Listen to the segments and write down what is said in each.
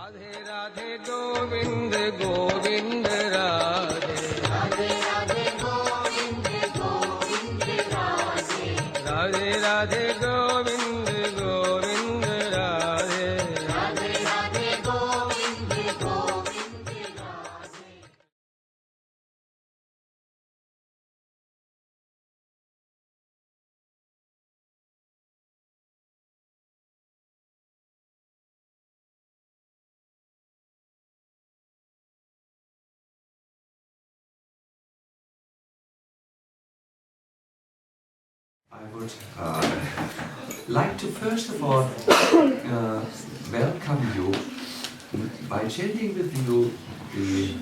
Radhe Radhe Govind Govind Radhe Radhe Radhe Govind Govind Radhe Radhe Radhe Govind Govind Radhe Radhe Radhe Govind Govind Radhe. I would like to first of all welcome you by chanting with you the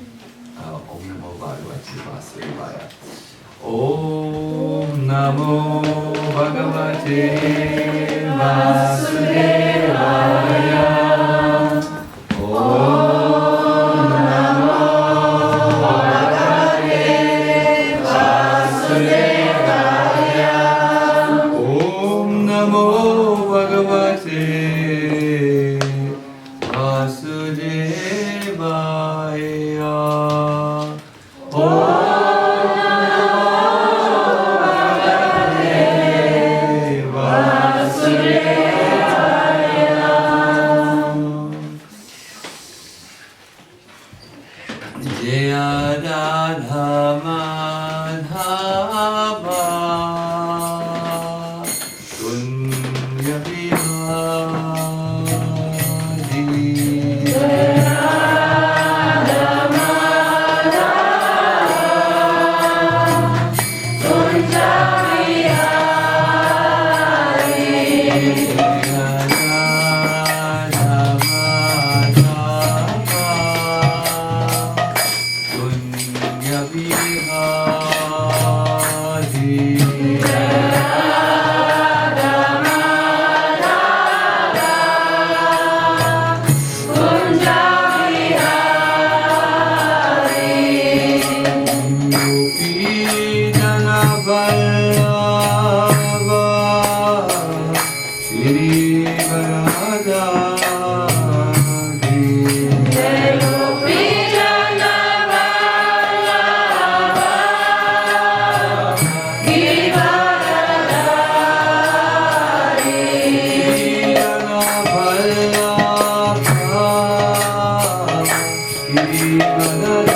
Om Namo Bhagavate Vasudevaya. Om Namo Bhagavate Vasudevaya. Om Namo Bhagavate Vasudevaya. Om Namo Bhagavate Vasudevaya. Jaya Radha Madhava Punya Vihari. Jaya Radha Madhava Punya Vihari. Jaya Radha Madhava Punya Vihari. Gopi Jana Vallabha Shri Radharani. Gopi Jana Vallabha Shri Radharani. Jana Vallabha Shri Radharani.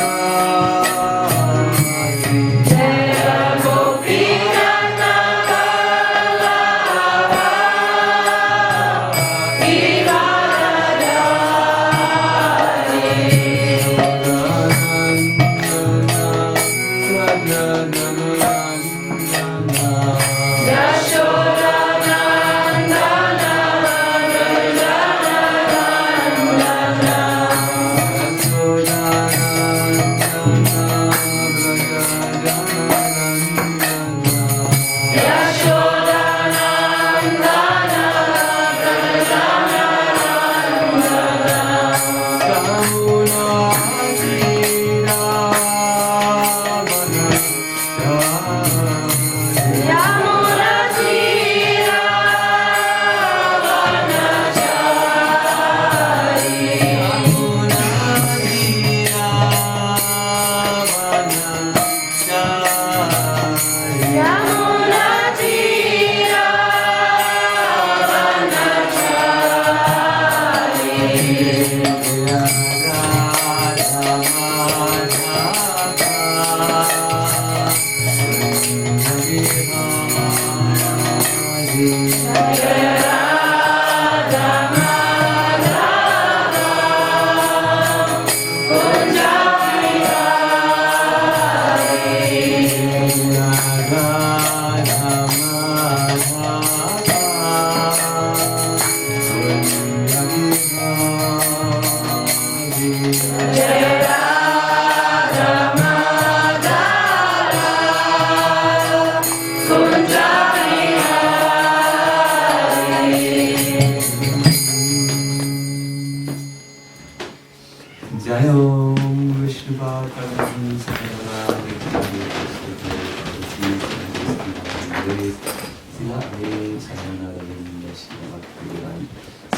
Jai Om Vishnu Bhagavan Sila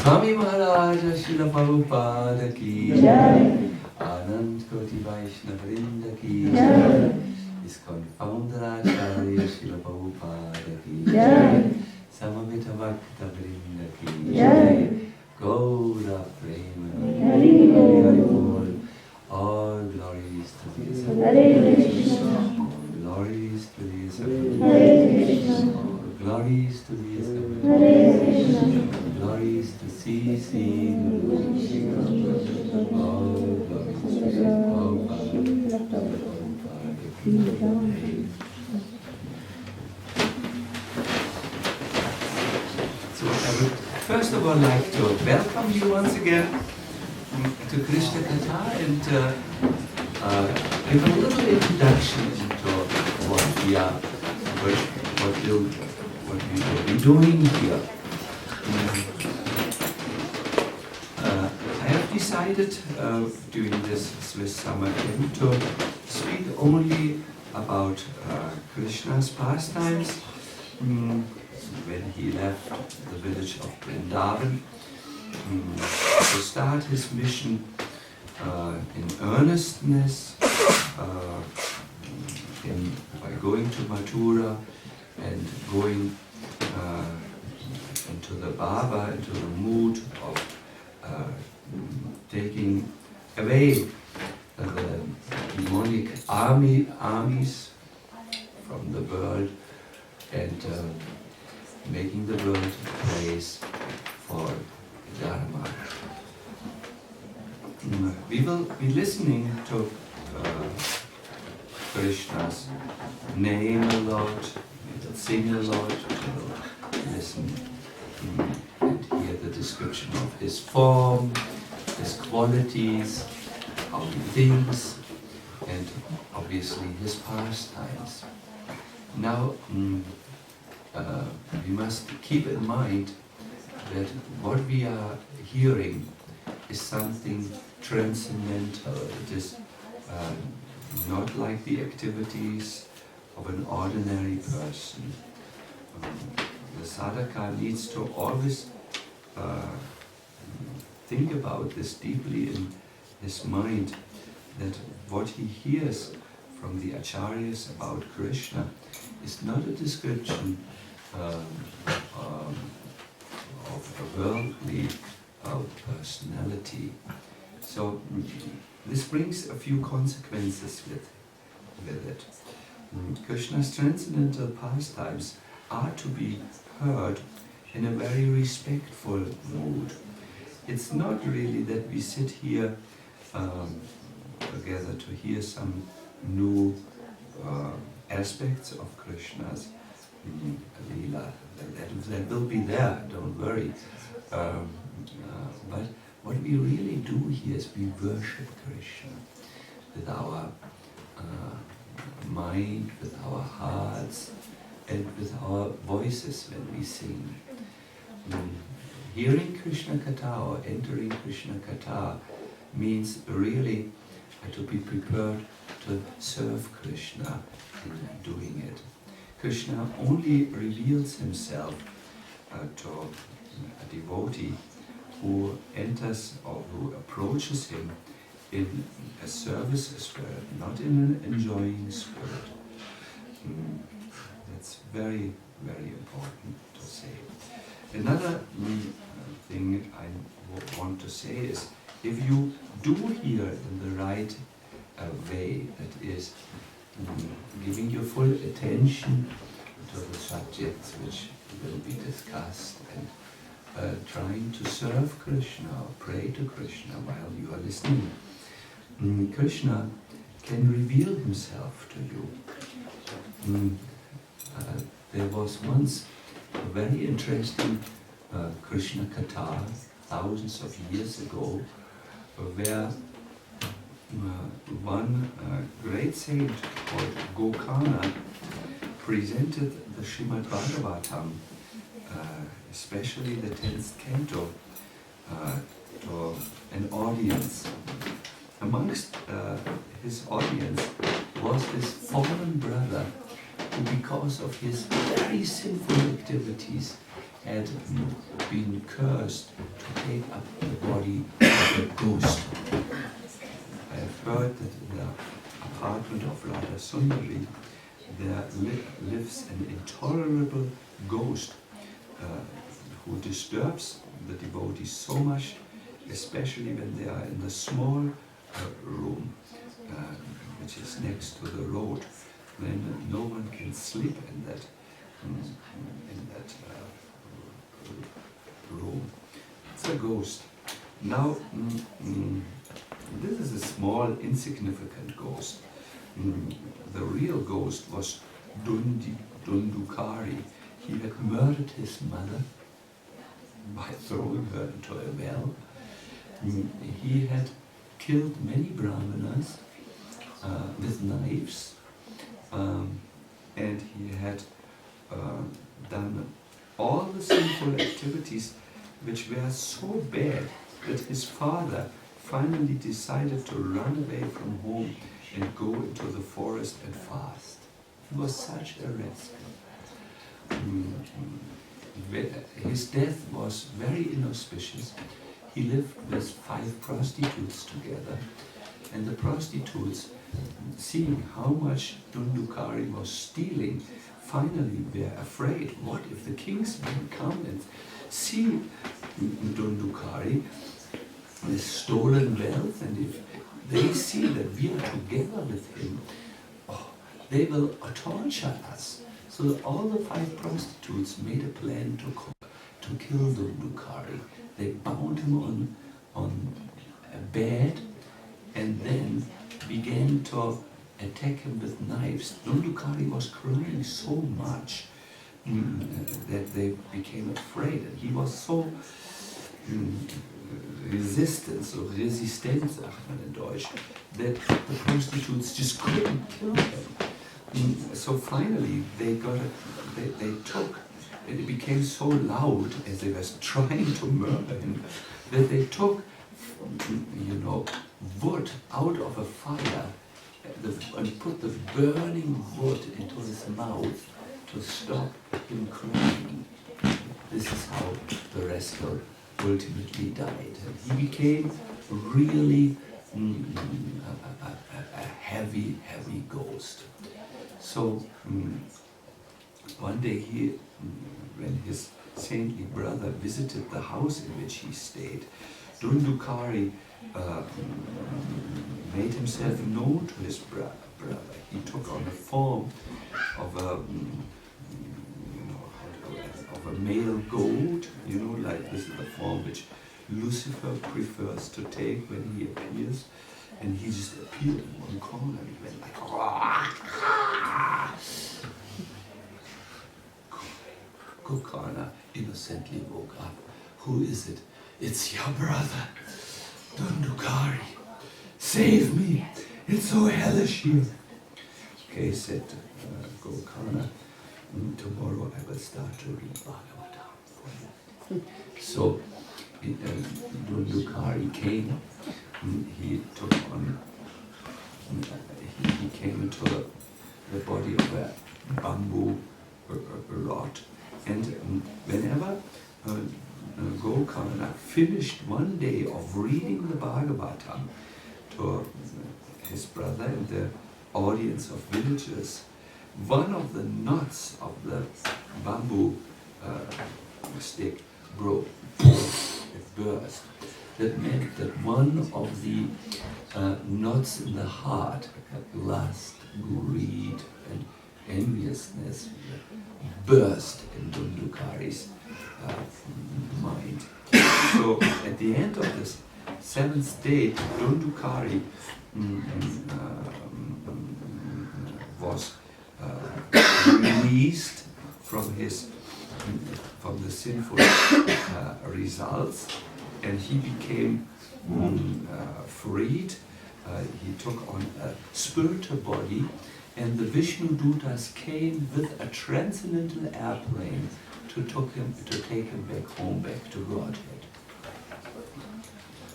Swami Maharaja Srila Prabhupada ki Jai. Anand Koti Vaishnava Vrinda ki Jai. ISKCON Founder Acharya Srila Prabhupada ki Jai. Samavita Bhakta Vrinda ki Jai. Gaura Prema Hari Bol. All glories to the Hare Krishna. All glories to the Hare Krishna. All glories to the Hare Krishna. Glories to CC. All glories to So I would first of all like to welcome you once again to Krishna Katha and give a little introduction into what we are, what we will be doing here. I have decided during this Swiss summer camp to speak only about Krishna's pastimes when he left the village of Vrindavan to start his mission in earnestness, by going to Mathura and going into the bhava, into the mood of taking away the demonic armies from the world and making the world a place for Dharma. We will be listening to Krishna's name a lot, we will sing a lot, we will listen and hear the description of his form, his qualities, how he thinks, and obviously his pastimes. Now, we must keep in mind that what we are hearing is something transcendental. It is not like the activities of an ordinary person. The sadhaka needs to always think about this deeply in his mind, that what he hears from the acharyas about Krishna is not a description of a worldly personality. So this brings a few consequences with it. Krishna's transcendental pastimes are to be heard in a very respectful mood. It's not really that we sit here together to hear some new aspects of Krishna's Leela. That will be there, don't worry. But what we really do here is we worship Krishna with our mind, with our hearts, and with our voices when we sing. Hearing Krishna Katha or entering Krishna Katha means really to be prepared to serve Krishna in doing it. Krishna only reveals himself to a devotee who enters or who approaches him in a service spirit, not in an enjoying spirit. That's very, very important to say. Another thing I want to say is, if you do hear in the right way, that is, giving your full attention to the subjects which will be discussed and trying to serve Krishna or pray to Krishna while you are listening, Krishna can reveal himself to you. There was once a very interesting Krishna Katha thousands of years ago, where one great saint called Gokana presented the Srimad Bhagavatam, especially the 10th canto, to an audience. Amongst his audience was this fallen brother who, because of his very sinful activities, had been cursed to take up the body of a ghost. I have heard that in the apartment of Radha Sundari there lives an intolerable ghost who disturbs the devotees so much, especially when they are in the small room which is next to the road, when no one can sleep in that room. It's a ghost. Now, this is a small, insignificant ghost. The real ghost was Dundukari. He had murdered his mother by throwing her into a well. He had killed many brahmanas with knives, and he had done all the sinful activities which were so bad that his father finally decided to run away from home and go into the forest and fast. He was such a rascal. His death was very inauspicious. He lived with 5 prostitutes together, and the prostitutes, seeing how much Dundukari was stealing, finally were afraid. What if the king's men come and see Dundukari with stolen wealth, and if they see that we are together with him, they will torture us. So all the 5 prostitutes made a plan to kill Dundukari. They bound him on a bed and then began to attack him with knives. Dundukari was crying so much that they became afraid, and he was so resistant, sagt man in Deutsch, that the prostitutes just couldn't kill him. So finally they took, and it became so loud as they were trying to murder him, that they took, wood out of a fire and put the burning wood into his mouth to stop him crying. This is how the rascal ultimately died. And he became really a heavy ghost. So one day when his saintly brother visited the house in which he stayed, Dundukari made himself known to his brother. He took on the form of a male goat, like this is the form which Lucifer prefers to take when he appears, and he just appeared in one corner and he went like, Gokana innocently woke up. Who is it? It's your brother, Dundukari. Save me! It's so hellish here. Okay, said Gokana, tomorrow I will start to read Bhagavatam for you. So Dundukari came. He took on. He came into the body of a bamboo rod, and whenever Gokana finished one day of reading the Bhagavatam to his brother and the audience of villagers, one of the knots of the bamboo stick broke. It burst. That meant that one of the knots in the heart, lust, greed, and enviousness, burst in Dundukari's mind. So at the end of this 7th day, Dundukari was released from the sinful results, and he became freed. He took on a spiritual body, and the Vishnu Dutas came with a transcendental airplane to take him back home, back to Godhead.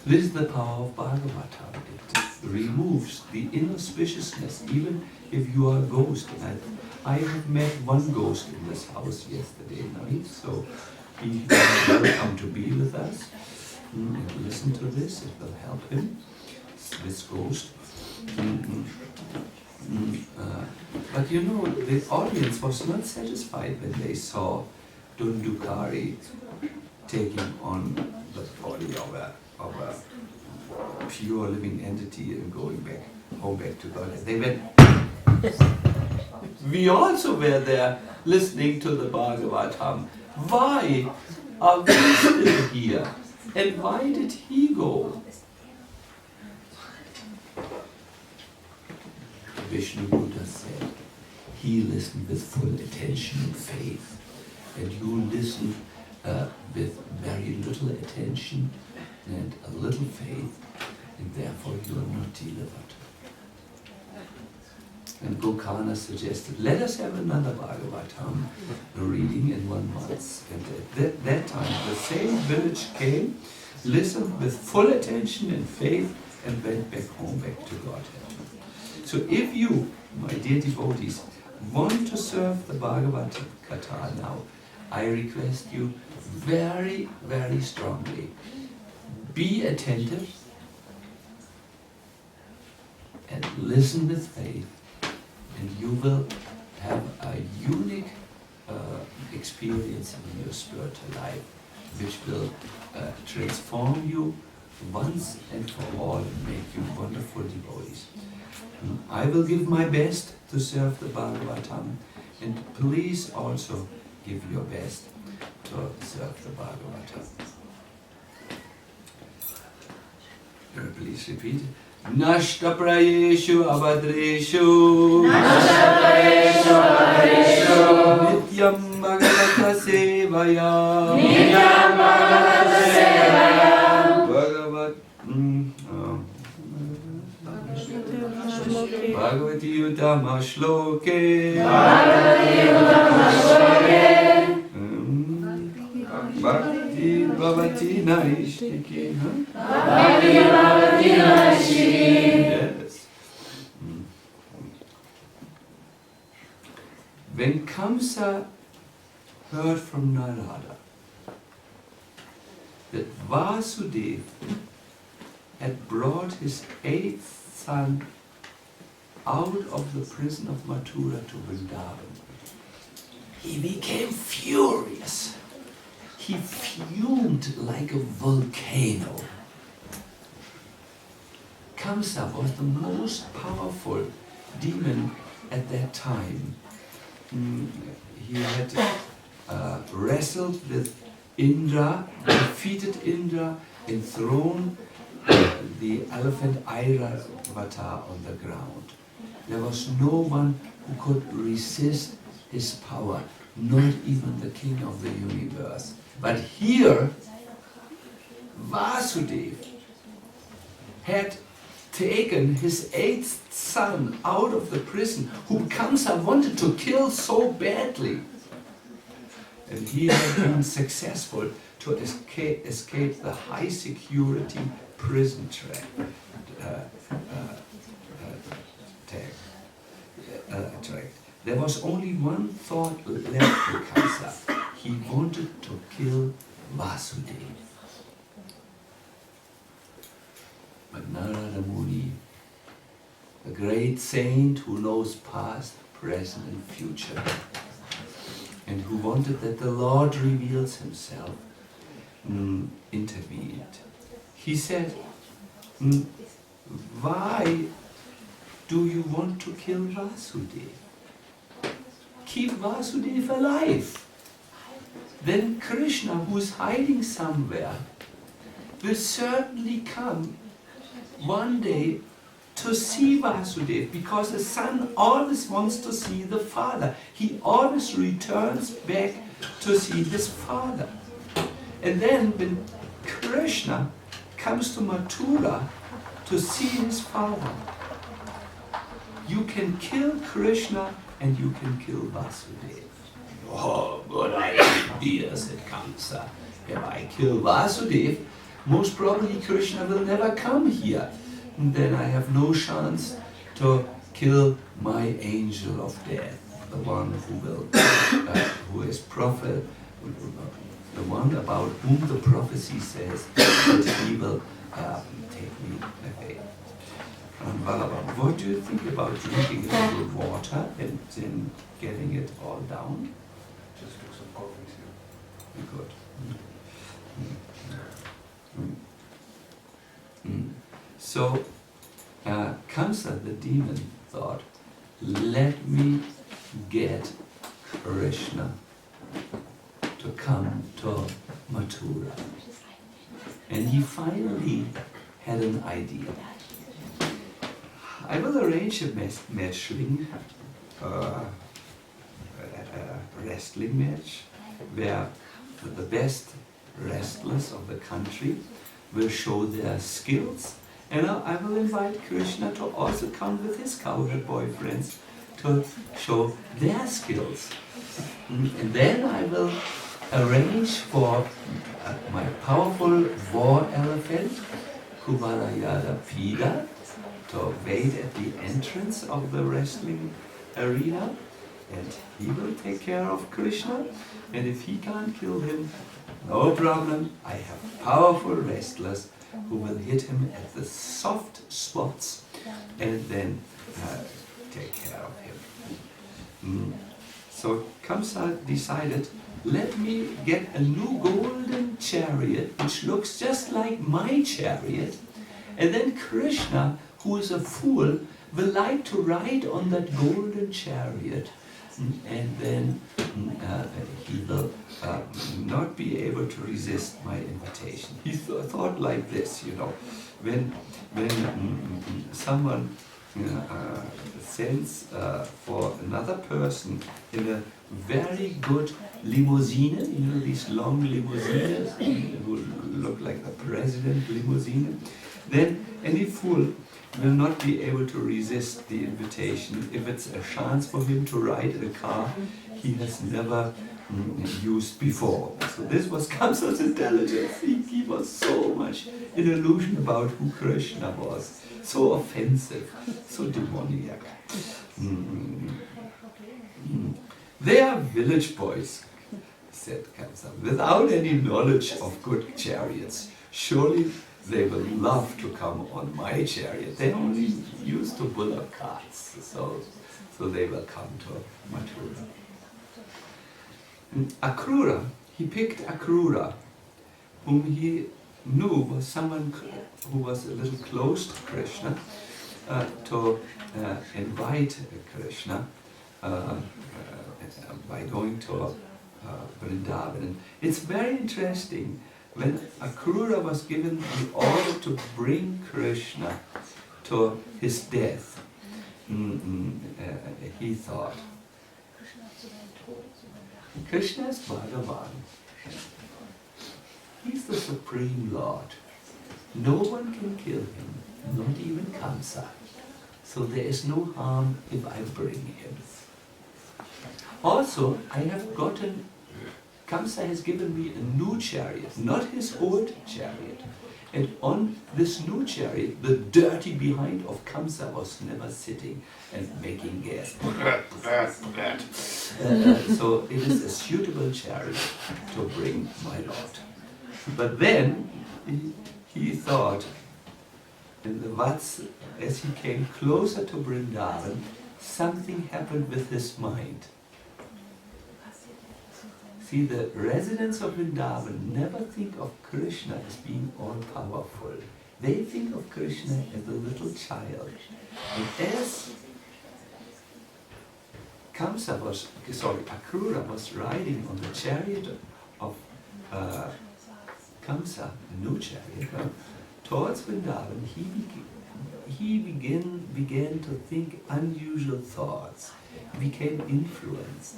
This is the power of Bhagavatam. It removes the inauspiciousness, even if you are a ghost. And I have met one ghost in this house yesterday night, so he will come to be with us. And listen to this, it will help him, this ghost. But you know, the audience was not satisfied when they saw Dundukari taking on the body of a pure living entity and going back home back to God. They went. We also were there listening to the Bhagavatam. Why are we still here? And why did he go? Vishnu Buddha said, he listened with full attention and faith, and you listen with very little attention and a little faith, and therefore you are not delivered. And Gokana suggested, let us have another Bhagavatam reading in 1 month. And at that time, the same village came, listened with full attention and faith, and went back home, back to Godhead. So if you, my dear devotees, want to serve the Bhagavad Gita now, I request you very, very strongly, be attentive and listen with faith, and you will have a unique experience in your spiritual life, which will transform you once and for all and make you wonderful devotees. I will give my best to serve the Bhagavatam, and please also give your best to serve the Bhagavatam. Please repeat. Nashta prayeshu abhadreshu Nityam bhagavata sevaya Bhagavati Uttama Shloke Bhakti Bhavati Naishtiki. Yes. When Kamsa heard from Narada that Vasudeva had brought his 8th son out of the prison of Mathura to Vrindavan, he became furious. He fumed like a volcano. Kamsa was the most powerful demon at that time. He had wrestled with Indra, defeated Indra, and thrown the elephant Airavata on the ground. There was no one who could resist his power, not even the king of the universe. But here, Vasudeva had taken his 8th son out of the prison, whom Kamsa wanted to kill so badly. And he had been successful to escape the high security prison track. There was only one thought left for Kamsa. He wanted to kill Vasudeva. But Narada Muni, a great saint who knows past, present and future, and who wanted that the Lord reveals himself, intervened. He said, why do you want to kill Vasudeva? Keep Vasudeva alive. Then Krishna, who is hiding somewhere, will certainly come one day to see Vasudeva, because the son always wants to see the father. He always returns back to see his father. And then when Krishna comes to Mathura to see his father, you can kill Krishna and you can kill Vasudeva. Oh, good idea, said Kamsa. If I kill Vasudeva, most probably Krishna will never come here. And then I have no chance to kill my angel of death, the one who will, who is prophet, the one about whom the prophecy says that he will take me away. Vrindavan, what do you think about drinking a little water and then getting it all down? Just took some coffee here. Good. So, Kamsa, the demon, thought, let me get Krishna to come to Mathura. And he finally had an idea. I will arrange a wrestling match, where the best wrestlers of the country will show their skills, and I will invite Krishna to also come with his cowherd boyfriends to show their skills. And then I will arrange for my powerful war elephant, Kumalayada Pida, to wait at the entrance of the wrestling arena, and he will take care of Krishna, and if he can't kill him, no problem, I have powerful wrestlers who will hit him at the soft spots and then take care of him. So Kamsa decided, let me get a new golden chariot which looks just like my chariot, and then Krishna, who is a fool, will like to ride on that golden chariot, and then he will not be able to resist my invitation. He thought like this, you know, when someone sends for another person in a very good limousine, you know, these long limousines who look like the president limousine, then any fool will not be able to resist the invitation if it's a chance for him to ride in a car he has never used before. So this was Kamsa's intelligence. He was so much in illusion about who Krishna was. So offensive, so demoniac. They are village boys, said Kamsa, without any knowledge of good chariots. Surely they will love to come on my chariot. They only used to bullock carts, so they will come to Mathura. Akrura, he picked Akrura, whom he knew was someone who was a little close to Krishna, to invite Krishna by going to Vrindavan. And it's very interesting. When Akrura was given the order to bring Krishna to his death, he thought, Krishna is Bhagavan. He's the Supreme Lord. No one can kill him, not even Kamsa. So there is no harm if I bring him. Also, I have gotten Kamsa has given me a new chariot, not his old chariot. And on this new chariot, the dirty behind of Kamsa was never sitting and making gas. So it is a suitable chariot to bring my Lord. But then he thought, in the Vats, as he came closer to Vrindavan, something happened with his mind. See, the residents of Vrindavan never think of Krishna as being all-powerful. They think of Krishna as a little child. And as Akrura was riding on the chariot of Kamsa, the new chariot, towards Vrindavan, he began to think unusual thoughts. He became influenced.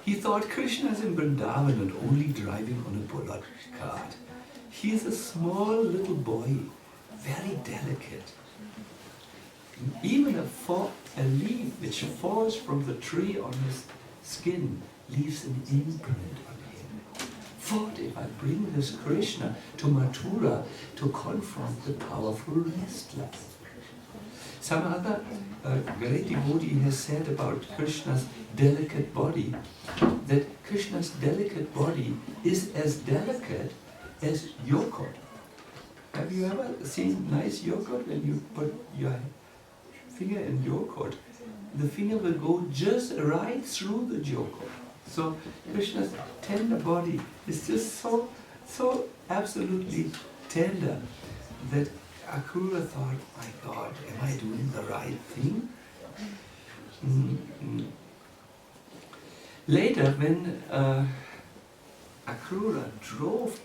He thought Krishna is in Vrindavan and only driving on a bullock cart. He is a small little boy, very delicate. Even a leaf which falls from the tree on his skin leaves an imprint on him. What if I bring this Krishna to Mathura to confront the powerful wrestlers? Some other great devotee has said about Krishna's delicate body that Krishna's delicate body is as delicate as yogurt. Have you ever seen nice yogurt? When you put your finger in yogurt, the finger will go just right through the yogurt. So Krishna's tender body is just so absolutely tender that Akrura thought, my God, am I doing the right thing? Later, when Akrura drove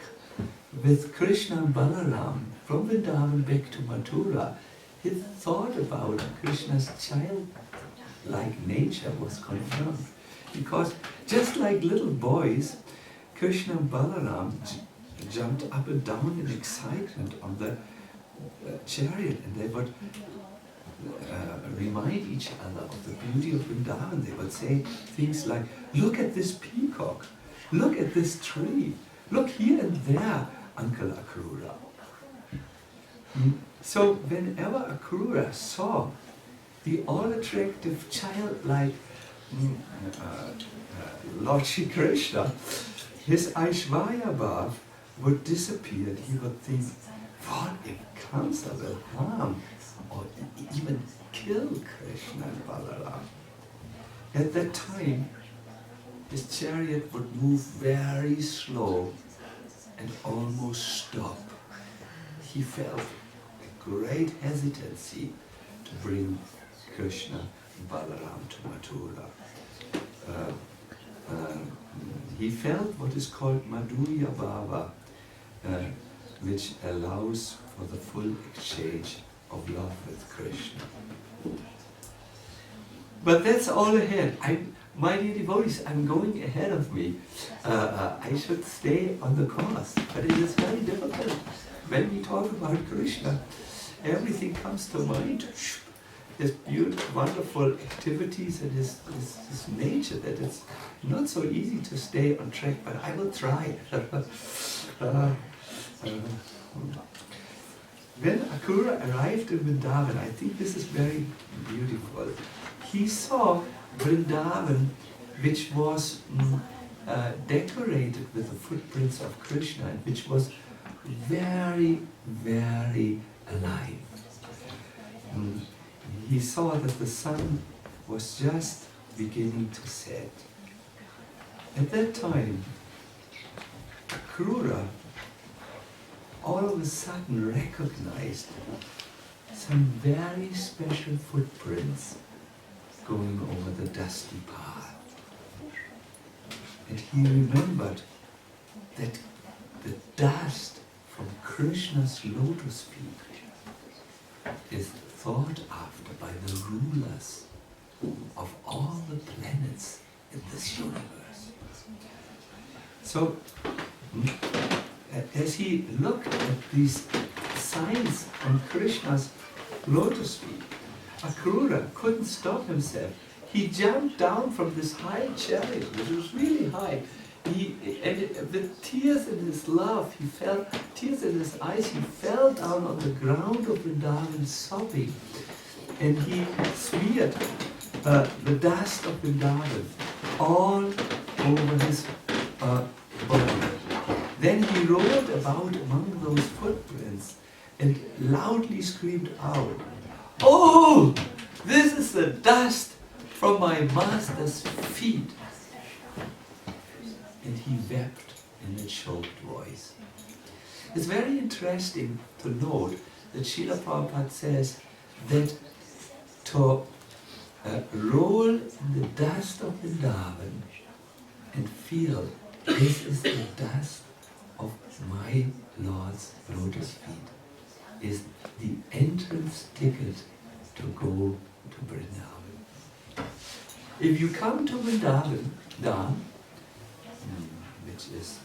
with Krishna and Balaram from Vrindavan back to Mathura, his thought about Krishna's childlike nature was confirmed. Because just like little boys, Krishna and Balaram jumped up and down in excitement on the chariot, and they would remind each other of the beauty of Vrindavan. They would say things like, look at this peacock, look at this tree, look here and there, Uncle Akrura. So whenever Akrura saw the all-attractive childlike Lord Shri Krishna, his Aishwarya Bhav would disappear. He would think, what if Kamsa will harm or even kill Krishna and Balaram? At that time, his chariot would move very slow and almost stop. He felt a great hesitancy to bring Krishna and Balaram to Mathura. He felt what is called Madhurya Bhava, which allows for the full exchange of love with Krishna. But that's all ahead. My dear devotees, I'm going ahead of me. I should stay on the course, but it is very difficult. When we talk about Krishna, everything comes to mind. His beautiful, wonderful activities and his nature, that it's not so easy to stay on track, but I will try. When Akrura arrived in Vrindavan, I think this is very beautiful. He saw Vrindavan, which was decorated with the footprints of Krishna, and which was very, very alive. He saw that the sun was just beginning to set. At that time, Akrura all of a sudden recognized some very special footprints going over the dusty path. And he remembered that the dust from Krishna's lotus feet is thought after by the rulers of all the planets in this universe. So, as he looked at these signs on Krishna's lotus feet, Akrura couldn't stop himself. He jumped down from this high chariot, which was really high. And with tears in his love, he felt tears in his eyes, he fell down on the ground of Vrindavan sobbing. And he smeared the dust of Vrindavan all over his body. Then he rolled about among those footprints and loudly screamed out, "Oh, this is the dust from my master's feet." And he wept in a choked voice. It's very interesting to note that Srila Prabhupada says that to roll in the dust of Vrindavan and feel this is the dust of my Lord's lotus feet is the entrance ticket to go to Vrindavan. If you come to Vrindavan, which is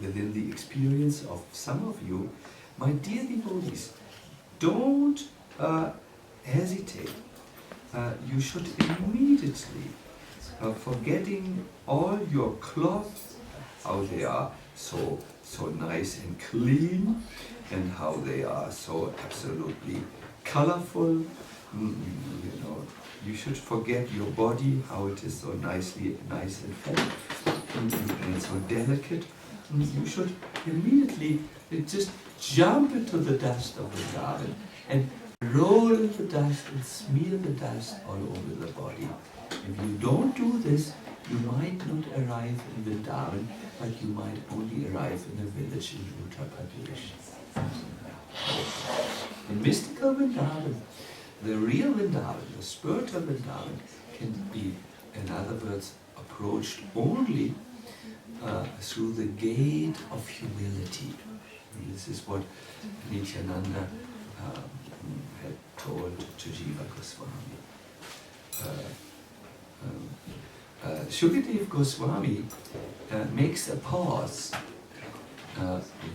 within the experience of some of you, my dear devotees, don't hesitate. You should immediately, forgetting all your cloths, how they are so so nice and clean, and how they are so absolutely colorful. You know, you should forget your body, how it is so nice and fat, and so delicate. You should immediately just jump into the dust of Vrindavan and roll in the dust and smear the dust all over the body. If you don't do this, you might not arrive in Vrindavan, but you might only arrive in a village in Uttar Pradesh. In mystical Vrindavan, the real Vrindavan, the spiritual Vrindavan, can be, in other words, approached only through the gate of humility. And this is what Nityananda had told to Jiva Goswami. Shukadev Goswami makes a pause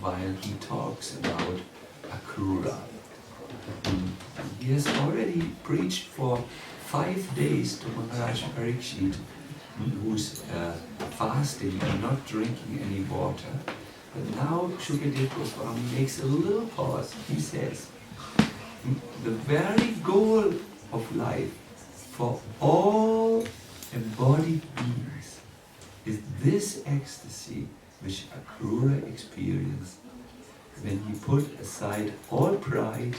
while he talks about Akrura. He has already preached for 5 days to Maharaj Parikshit, who's fasting and not drinking any water. But now Shukadev Goswami makes a little pause. He says, the very goal of life for all embodied beings is this ecstasy which Akrura experienced when he put aside all pride,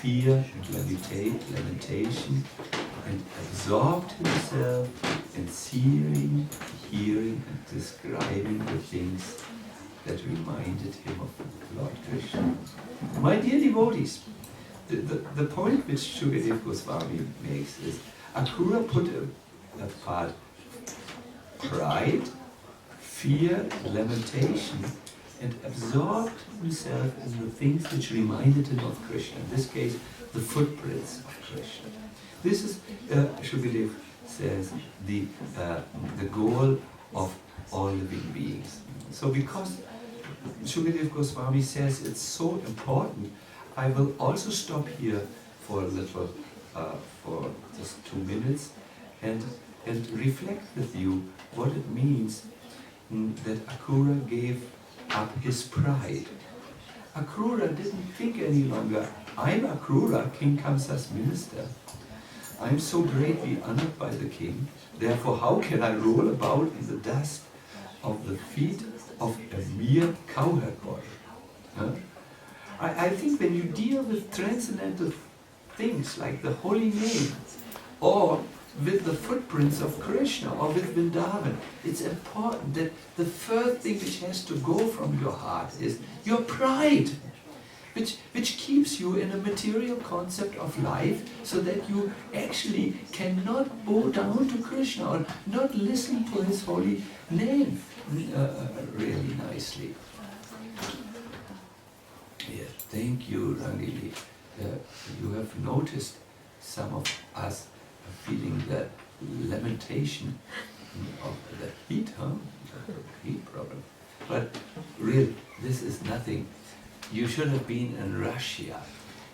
fear and lamentation, and absorbed himself in seeing, hearing and describing the things that reminded him of Lord Krishna. My dear devotees, the point which Shukadev Goswami makes is Akrura put apart pride, fear, lamentation, and absorbed himself in the things which reminded him of Krishna. In this case, the footprints of Krishna. This is, Shukadev says, the goal of all living beings. So because Shukadev Goswami says it's so important, I will also stop here for a little, for just 2 minutes, and reflect with you what it means that Akrura gave up his pride. Akrura didn't think any longer, I'm Akrura, King Kamsa's minister. I'm so greatly honored by the king, therefore how can I roll about in the dust of the feet of a mere cowherd boy? Huh? I think when you deal with transcendental things like the holy name, or with the footprints of Krishna, or with Vrindavan, it's important that the first thing which has to go from your heart is your pride, which keeps you in a material concept of life, so that you actually cannot bow down to Krishna or not listen to his holy name really nicely. Yes, thank you, Rangini. You have noticed some of us feeling the lamentation of the heat, heat problem. But really, this is nothing. You should have been in Russia.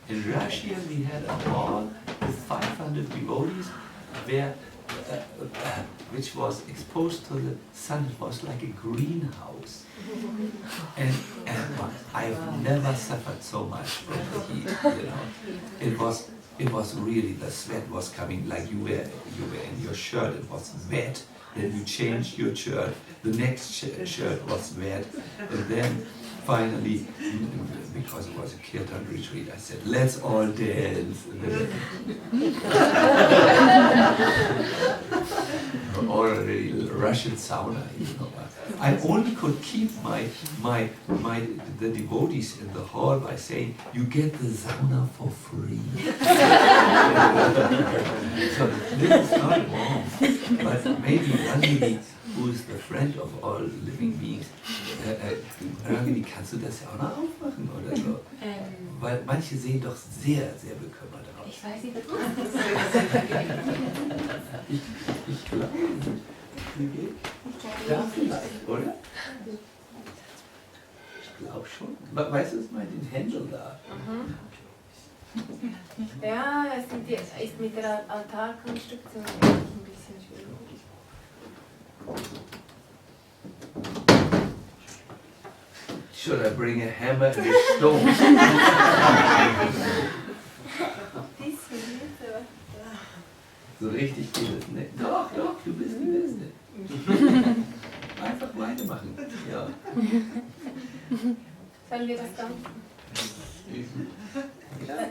In Russia, we had a hall with 500 devotees, where, which was exposed to the sun. It was like a greenhouse. And I've never suffered so much from the heat, you know. It was really, the sweat was coming, like you were in your shirt, it was wet, then you changed your shirt, the next shirt was wet, and then finally, because it was a kirtan retreat, I said, let's all dance. Already Russian sauna, you know. I only could keep the devotees in the hall by saying, you get the sauna for free. So this is not wrong, but maybe Rangini, who is the friend of all living beings, Rangini, kannst du das ja auch noch aufmachen oder so? Weil manche sehen doch sehr, sehr bekümmert aus. Ich weiß nicht, Ich glaube, ja, vielleicht, oder? Ich glaube schon. Weißt du, was meint den Händel da? Ja, es ist mit der Altarkonstruktion ein bisschen schwierig. should I bring a hammer and a stone? So richtig geht es nicht. Doch, doch, du bist die Beste. Einfach weitermachen. Ja. Sollen wir das dann? Ja.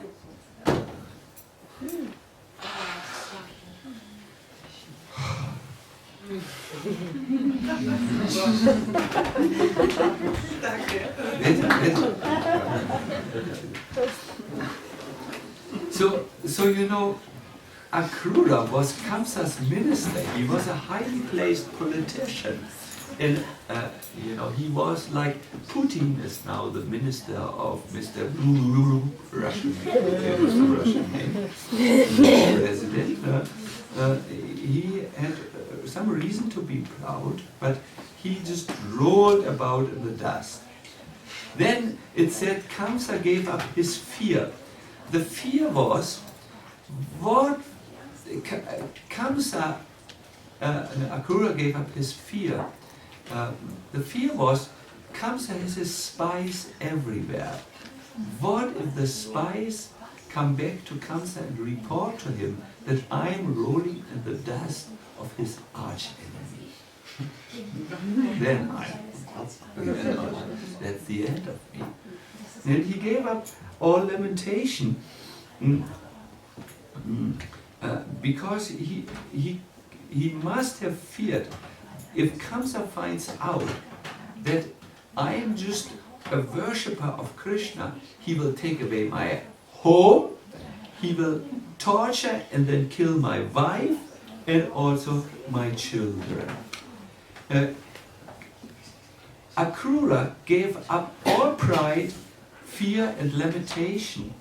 So you know, Akrura was Kamsa's minister. He was a highly placed politician. And you know, he was like Putin is now the minister of Mr. Russian name, president. He had some reason to be proud, but he just rolled about in the dust. Then it said Kamsa gave up his fear. The fear was what Kamsa, Akrura gave up his fear. The fear was Kamsa has his spies everywhere. What if the spies come back to Kamsa and report to him that I'm rolling in the dust of his arch enemy? Then that's the end of me. And he gave up all lamentation because he must have feared if Kamsa finds out that I am just a worshipper of Krishna, he will take away my home, he will torture and then kill my wife and also my children. Akrura gave up all pride, fear and lamentation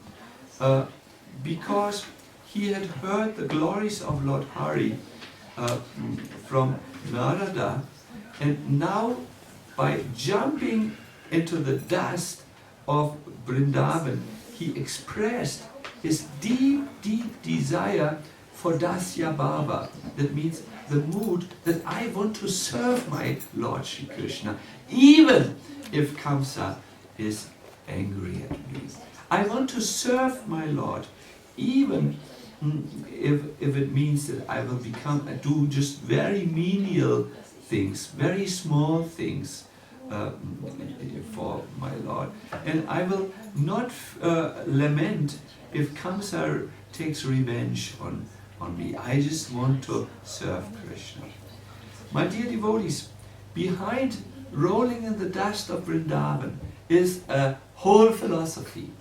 because he had heard the glories of Lord Hari from Narada, and now by jumping into the dust of Vrindavan, he expressed his deep, deep desire for Dasya Bhava. That means the mood that I want to serve my Lord Shri Krishna, even if Kamsa is angry at me. I want to serve my Lord, even if it means that I will do just very menial things, very small things for my Lord. And I will not lament if Kamsa takes revenge on me. I just want to serve Krishna. My dear devotees, behind rolling in the dust of Vrindavan is a whole philosophy.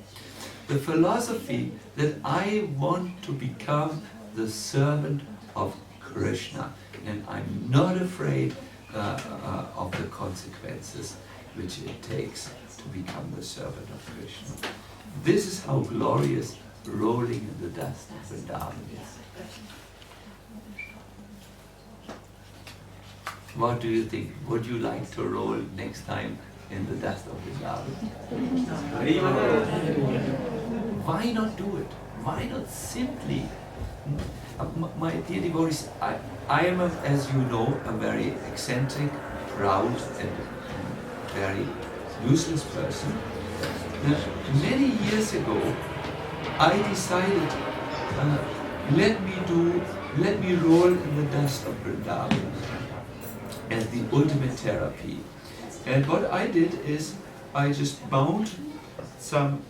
The philosophy that I want to become the servant of Krishna, and I'm not afraid of the consequences which it takes to become the servant of Krishna. This is how glorious rolling in the dust of Vrindavan is. What do you think? Would you like to roll next time in the dust of Vrindavan? Why not do it? Why not simply? My dear devotees, I am, as you know, a very eccentric, proud and very useless person. Many years ago, I decided, let me roll in the dust of Vrindavan as the ultimate therapy. And what I did is, I just bound some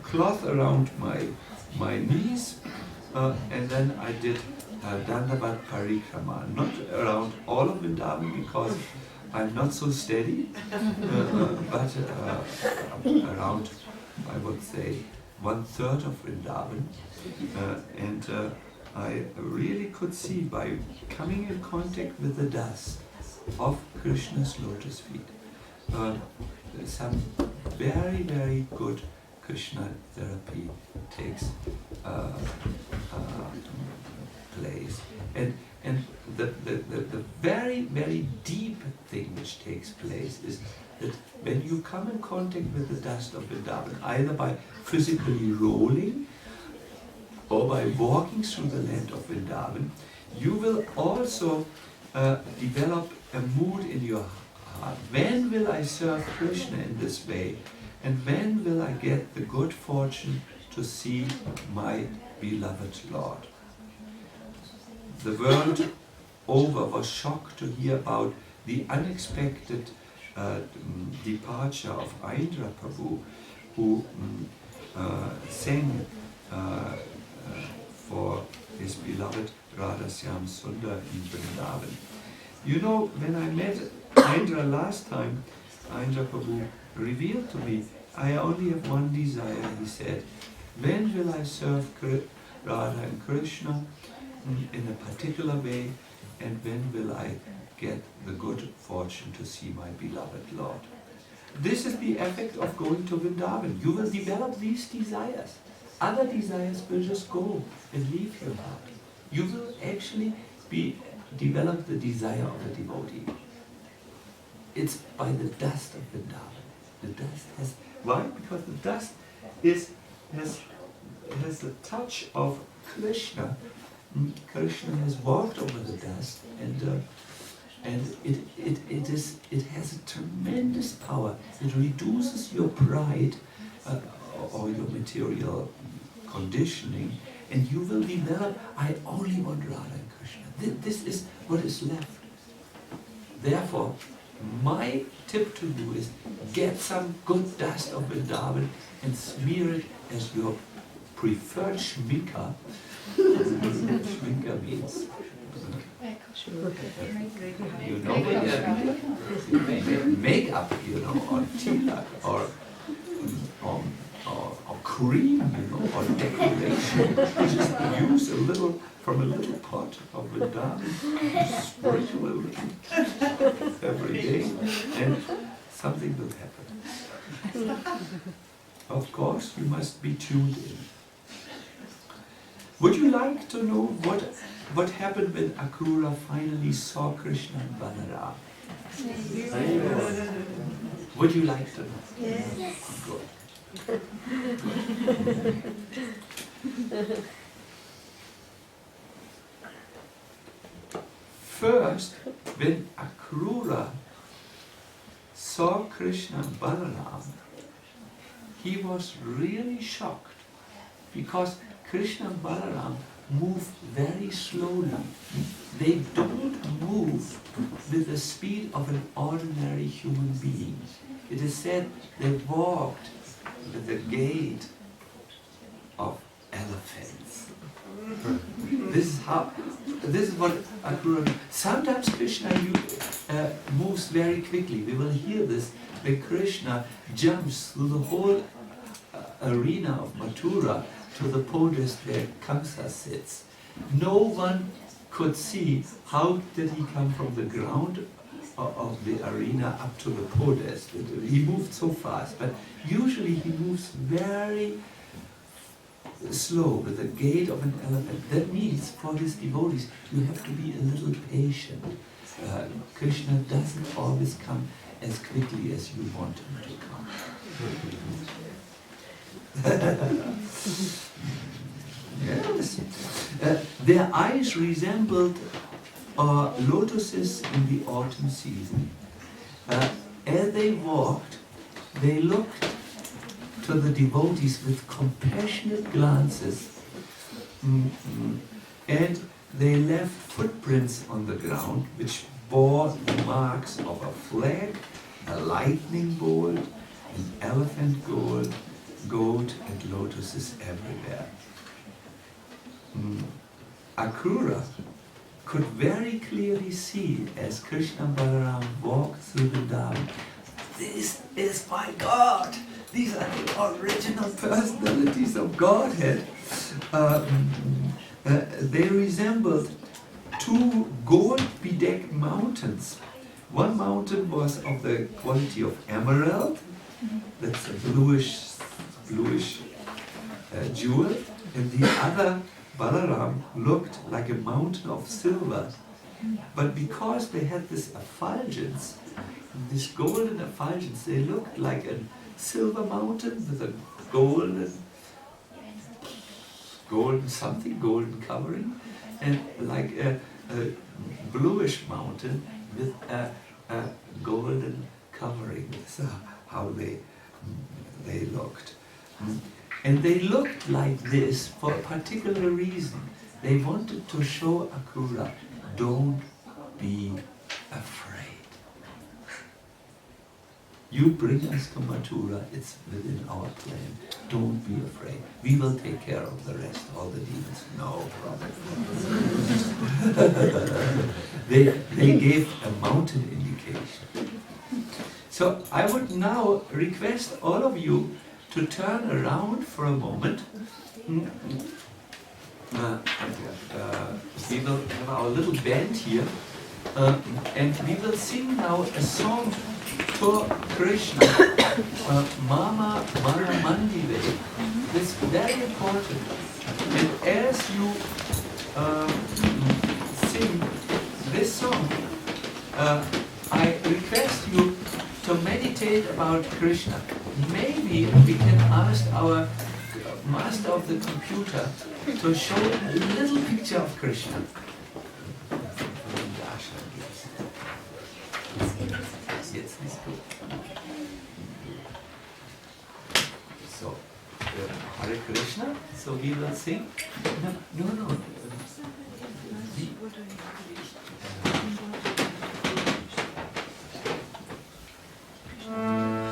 cloth around my knees, and then I did Dandavat Parikrama, not around all of Vrindavan because I'm not so steady, but around, I would say, 1/3 of Vrindavan, and I really could see by coming in contact with the dust of Krishna's lotus feet, some very, very good Krishna therapy takes place. And the very, very deep thing which takes place is that when you come in contact with the dust of Vrindavan, either by physically rolling or by walking through the land of Vrindavan, you will also develop a mood in your heart. When will I serve Krishna in this way? And when will I get the good fortune to see my beloved Lord? The world over was shocked to hear about the unexpected departure of Indra Prabhu, who sang for his beloved Radha Syam Sundar in Vrindavan. You know, when I met Indra last time, Indra Prabhu revealed to me, I only have one desire, he said. When will I serve Radha and Krishna in a particular way, and when will I get the good fortune to see my beloved Lord? This is the effect of going to Vrindavan. You will develop these desires. Other desires will just go and leave your heart. You will actually develop the desire of a devotee. It's by the dust of Vrindavan. The dust has, why? Because the dust has the touch of Krishna. Krishna has walked over the dust, and it has a tremendous power. It reduces your pride or your material conditioning, and you will develop, I only want Radha and Krishna. This is what is left. Therefore, my tip to you is get some good dust of Vrindavan and smear it as your preferred shminka. Shminka means, you know, makeup, you know, or tilak, or cream, you know, or decoration. Just use a little from a little pot of Vrindavan, sprinkle a little every day, and something will happen. Of course, you must be tuned in. Would you like to know what happened when Akrura finally saw Krishna and Balaram? Would you like to know? Yes. Good. First, when Akrura saw Krishna and Balaram, he was really shocked because Krishna and Balaram move very slowly. They don't move with the speed of an ordinary human being. It is said they walked with the gait of elephants. This is what Akrura. Sometimes Krishna moves very quickly. We will hear this when Krishna jumps through the whole arena of Mathura to the podest where Kamsa sits. No one could see how did he come from the ground of the arena up to the podest. He moved so fast, but usually he moves very slow with the gait of an elephant. That means for his devotees you have to be a little patient. Krishna doesn't always come as quickly as you want him to come. Yes. Their eyes resembled lotuses in the autumn season. As they walked, they looked to the devotees with compassionate glances, and they left footprints on the ground which bore the marks of a flag, a lightning bolt, an elephant goat, and lotuses everywhere. Akrura could very clearly see as Krishna and Balaram walked through Vrindavan, this is my God! These are the original personalities of Godhead. They resembled two gold-bedecked mountains. One mountain was of the quality of emerald, that's a bluish jewel, and the other, Balaram, looked like a mountain of silver. But because they had this effulgence, this golden effulgence, they looked like a silver mountain with a golden covering, and like a bluish mountain with a golden coverings, how they looked. And they looked like this for a particular reason. They wanted to show Akrura, don't be afraid. You bring us to Mathura, it's within our plan. Don't be afraid. We will take care of the rest, all the demons. No problem. they gave a mountain indication. So I would now request all of you to turn around for a moment. We will have our little band here, and we will sing now a song to Krishna, Mama Mara Mandive. This is very important. And as you sing this song, I request you to meditate about Krishna. Maybe we can ask our master of the computer to show a little picture of Krishna. Yes, this good. So, Hare Krishna, so we will sing. No. Krishna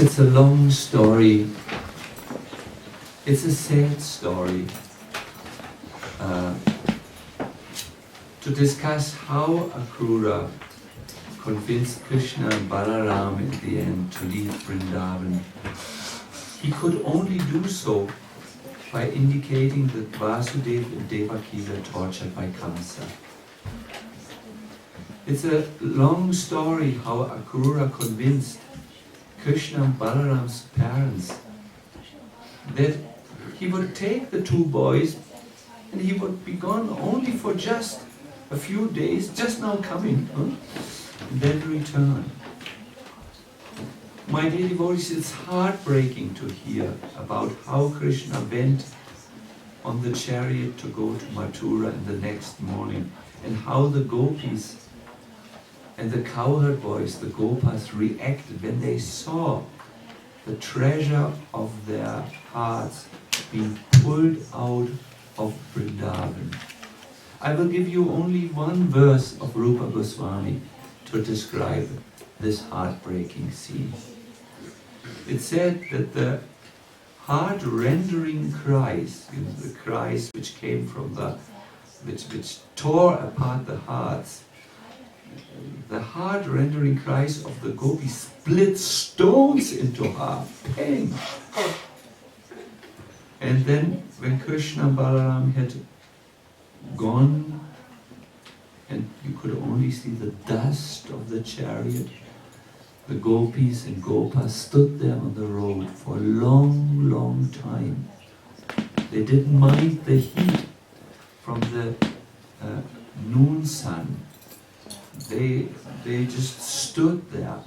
it's a long story. It's a sad story to discuss how Akrura convinced Krishna and Balaram in the end to leave Vrindavan. He could only do so by indicating that Vasudeva and Devaki were tortured by Kamsa. It's a long story how Akrura convinced Krishna and Balaram's parents that he would take the two boys and he would be gone only for just a few days, just now coming, and then return. My dear devotees, it's heartbreaking to hear about how Krishna went on the chariot to go to Mathura in the next morning, and how the gopis and the cowherd boys, the gopas, reacted when they saw the treasure of their hearts being pulled out of Vrindavan. I will give you only one verse of Rupa Goswami to describe this heartbreaking scene. It said that the heart-rendering cries, the cries which came from which tore apart the hearts, the heart-rendering cries of the gopis split stones into half. Pain. And then when Krishna and Balaram had gone, and you could only see the dust of the chariot, the gopis and gopas stood there on the road for a long, long time. They didn't mind the heat from the noon sun. They just stood there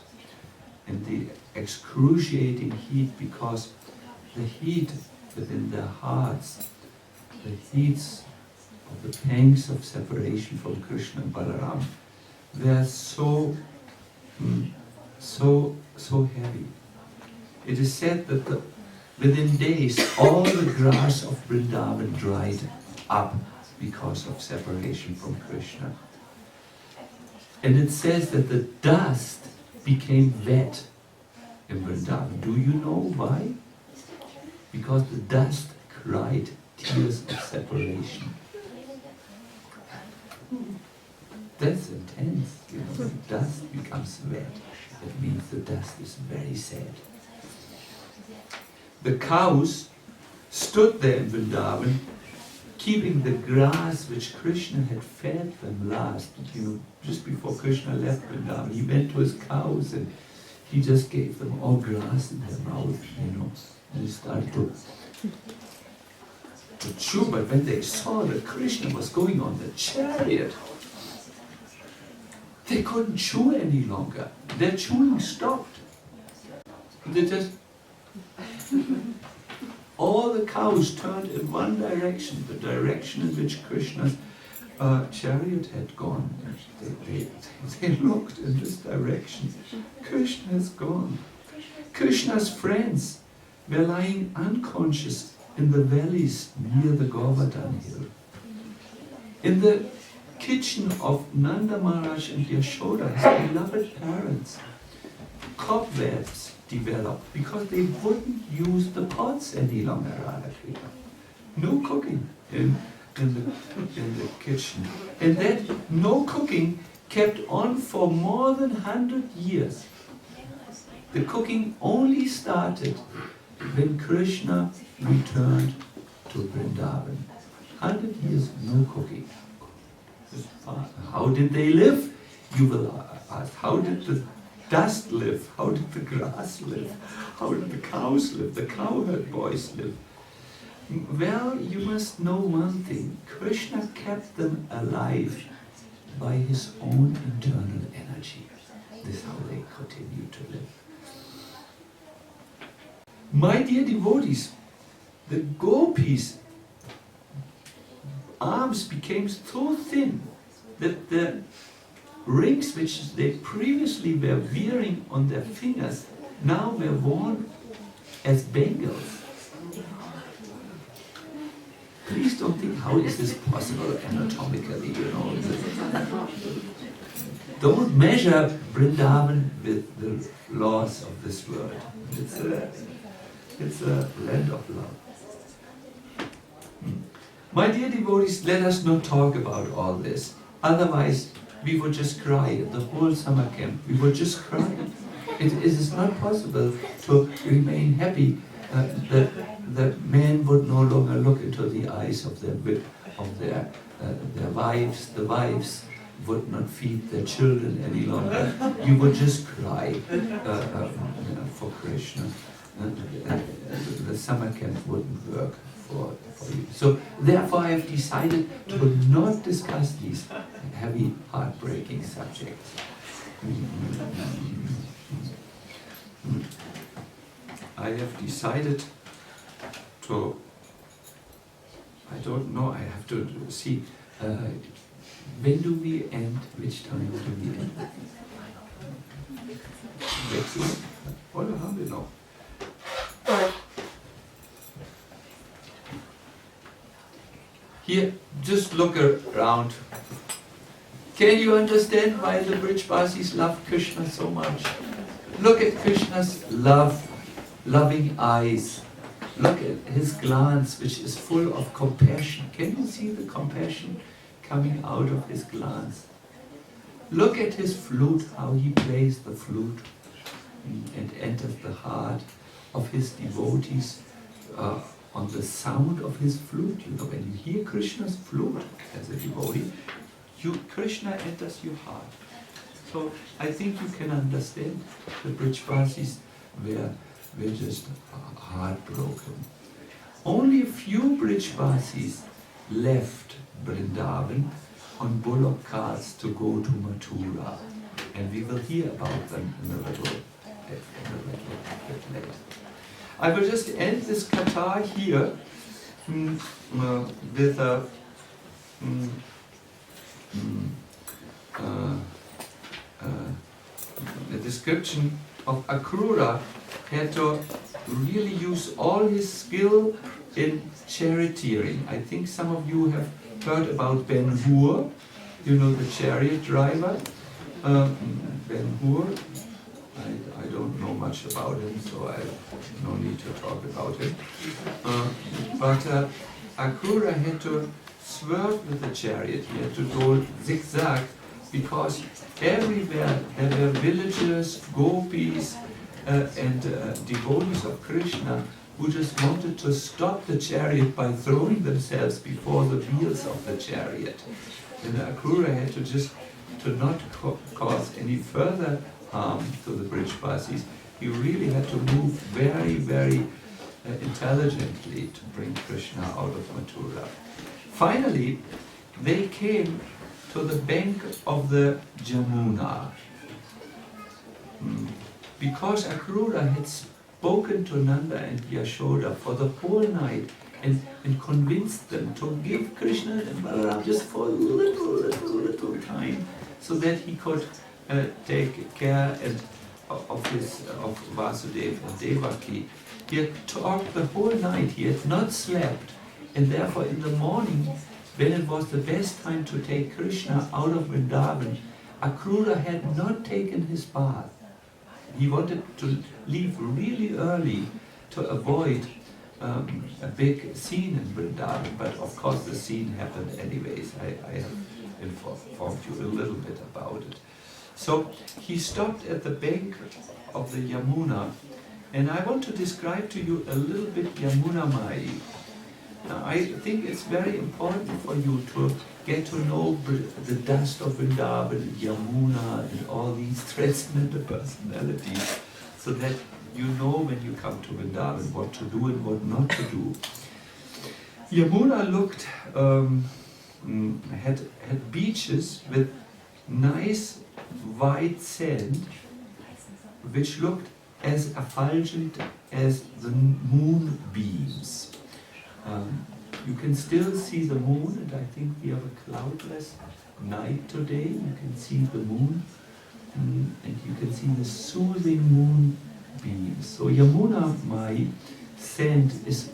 in the excruciating heat, because the heat within their hearts, the heats of the pangs of separation from Krishna and Balaram, were so heavy. It is said that within days all the grass of Vrindavan dried up because of separation from Krishna. And it says that the dust became wet in Vrindavan. Do you know why? Because the dust cried tears of separation. That's intense, you know. The dust becomes wet. That means the dust is very sad. The cows stood there in Vrindavan, keeping the grass which Krishna had fed them last. You know, just before Krishna left Vrindavan, he went to his cows and he just gave them all grass in their mouth, you know, and they started to chew. But when they saw that Krishna was going on the chariot, they couldn't chew any longer. Their chewing stopped. They just... all the cows turned in one direction, the direction in which Krishna's chariot had gone. They looked in this direction. Krishna has gone. Krishna's friends were lying unconscious in the valleys near the Govardhan hill. In the kitchen of Nanda Maharaj and Yashoda, his beloved parents, cobwebs developed because they wouldn't use the pots any longer. No cooking in the kitchen. And that no cooking kept on for more than 100 years. The cooking only started when Krishna returned to Vrindavan. 100 years, no cooking. How did they live? You will ask. How did the dust live? How did the grass live? How did the cows live? The cowherd boys live? Well, you must know one thing. Krishna kept them alive by his own internal energy. This is how they continue to live. My dear devotees, the gopis' arms became so thin that the rings which they previously were wearing on their fingers now were worn as bangles. Please don't think, how is this possible anatomically, you know. don't measure Vrindavan with the laws of this world. It's a land of love. My dear devotees, let us not talk about all this. Otherwise, we would just cry the whole summer camp. We would just cry. It is not possible to remain happy. The men would no longer look into the eyes of their wives. The wives would not feed their children any longer. You would just cry for Krishna. The summer camp wouldn't work for you. So therefore I have decided to not discuss these heavy, heartbreaking subjects. I have decided to, I don't know, I have to see, when do we end? Which time do we end? Excellent. What haben wir noch? Here, just look around. Can you understand why the Brijbasis love Krishna so much? Look at Krishna's loving eyes. Look at his glance, which is full of compassion. Can you see the compassion coming out of his glance? Look at his flute, how he plays the flute and enters the heart of his devotees on the sound of his flute. You know, when you hear Krishna's flute as a devotee, Krishna enters your heart. So I think you can understand the Brijbasis were just heartbroken. Only a few Brijbasis left Vrindavan on bullock carts to go to Mathura, and we will hear about them in a little bit later. I will just end this kata here with a description of Akrura. Had to really use all his skill in charioteering. I think some of you have heard about Ben-Hur, you know, the chariot driver. Ben-Hur, I don't know much about him, so I have no need to talk about him. But Akrura had to swerve with the chariot. He had to go zigzag because everywhere there were villagers, gopis, and devotees of Krishna who just wanted to stop the chariot by throwing themselves before the wheels of the chariot. And Akrura had to not cause any further harm to the Brijbasis. He really had to move very, very intelligently to bring Krishna out of Mathura. Finally, they came to the bank of the Jamuna. Because Akrura had spoken to Nanda and Yashoda for the whole night and convinced them to give Krishna and Balaram just for a little time so that he could take care of Vasudeva and Devaki. He had talked the whole night, he had not slept, and therefore in the morning, when it was the best time to take Krishna out of Vrindavan, Akrura had not taken his bath. He wanted to leave really early to avoid a big scene in Vrindavan, but of course the scene happened anyways. I have informed you a little bit about it. So he stopped at the bank of the Yamuna, and I want to describe to you a little bit Yamuna Mai. Now, I think it's very important for you to get to know the dust of Vrindavan, Yamuna, and all these transcendental personalities, so that you know when you come to Vrindavan what to do and what not to do. Yamuna looked, had beaches with nice white sand, which looked as effulgent as the moonbeams. You can still see the moon, and I think we have a cloudless night today. You can see the moon, and you can see the soothing moonbeams. So Yamuna Mai sand is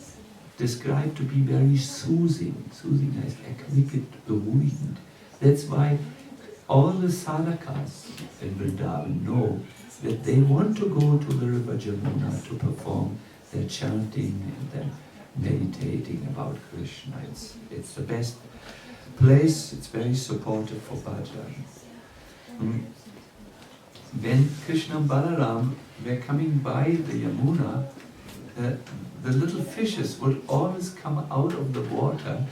described to be very soothing. Soothing heißt erquickend, beruhigend. That's why all the sadhakas in Vrindavan know that they want to go to the river Jamuna to perform their chanting and their meditating about Krishna. It's the best place, it's very supportive for bhajan. When Krishna and Balaram were coming by the Yamuna, the little fishes would always come out of the water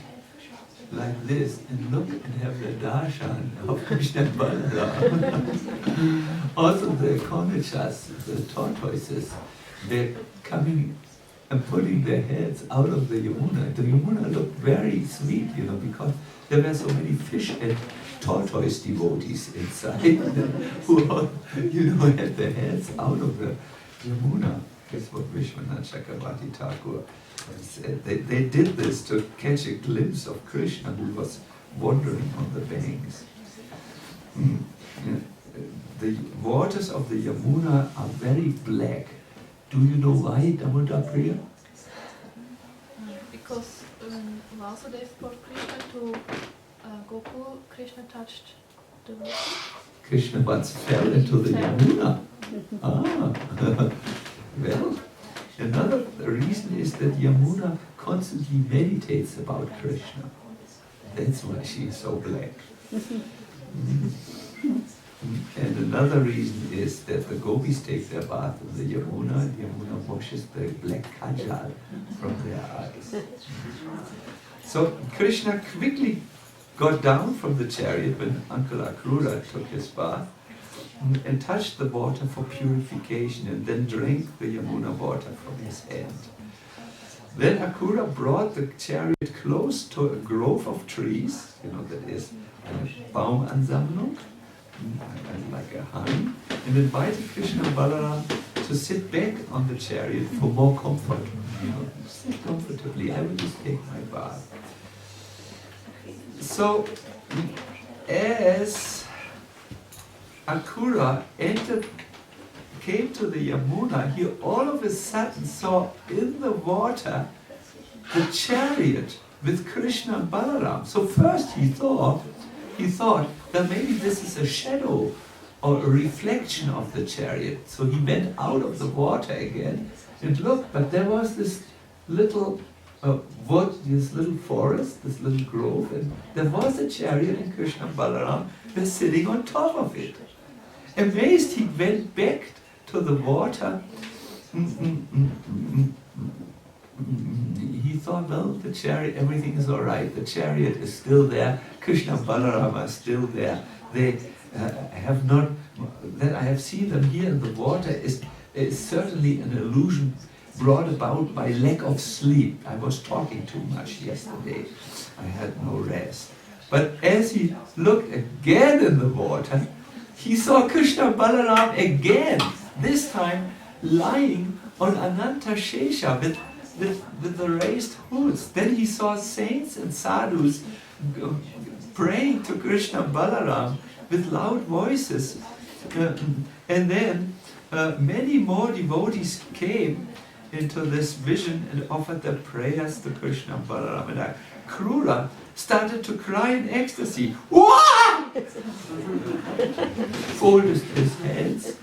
like this and look and have the darshan of Krishna and Balaram. Also the conchas, the tortoises, they're coming and putting their heads out of the Yamuna. The Yamuna looked very sweet, because there were so many fish and tortoise devotees inside who all, had their heads out of the Yamuna. That's what Vishwanath Chakravarti Thakur said. They did this to catch a glimpse of Krishna who was wandering on the banks. The waters of the Yamuna are very black. Do you know why, Damodar Priya? Because when Vasudev brought Krishna to Gokul, Krishna touched the water. Krishna once fell into the Yamuna. Well, another reason is that Yamuna constantly meditates about Krishna. That's why she is so black. And another reason is that the gopis take their bath in the Yamuna, and Yamuna washes the black kajal from their eyes. So Krishna quickly got down from the chariot when Uncle Akrura took his bath and touched the water for purification and then drank the Yamuna water from his hand. Then Akrura brought the chariot close to a grove of trees, that is a Baumansammlung, like a hang, and invited Krishna and Balaram to sit back on the chariot for more comfort. Sit comfortably, I will just take my bath. So, as Akrura came to the Yamuna, he all of a sudden saw in the water the chariot with Krishna and Balaram. So first he thought that maybe this is a shadow or a reflection of the chariot. So he went out of the water again and looked, but there was this little wood, this little forest, this little grove, and there was a chariot and Krishna and Balaram were sitting on top of it. Amazed, he went back to the water. He thought, well, the chariot, everything is all right. The chariot is still there. Krishna and Balaram are still there. They have not, that I have seen them here in the water is certainly an illusion brought about by lack of sleep. I was talking too much yesterday. I had no rest. But as he looked again in the water, he saw Krishna and Balaram again, this time lying on Ananta Shesha with the raised hoods. Then he saw saints and sadhus praying to Krishna and Balaram with loud voices. And then many more devotees came into this vision and offered their prayers to Krishna and Balaram. And Akrura started to cry in ecstasy. Wah! Folded his hands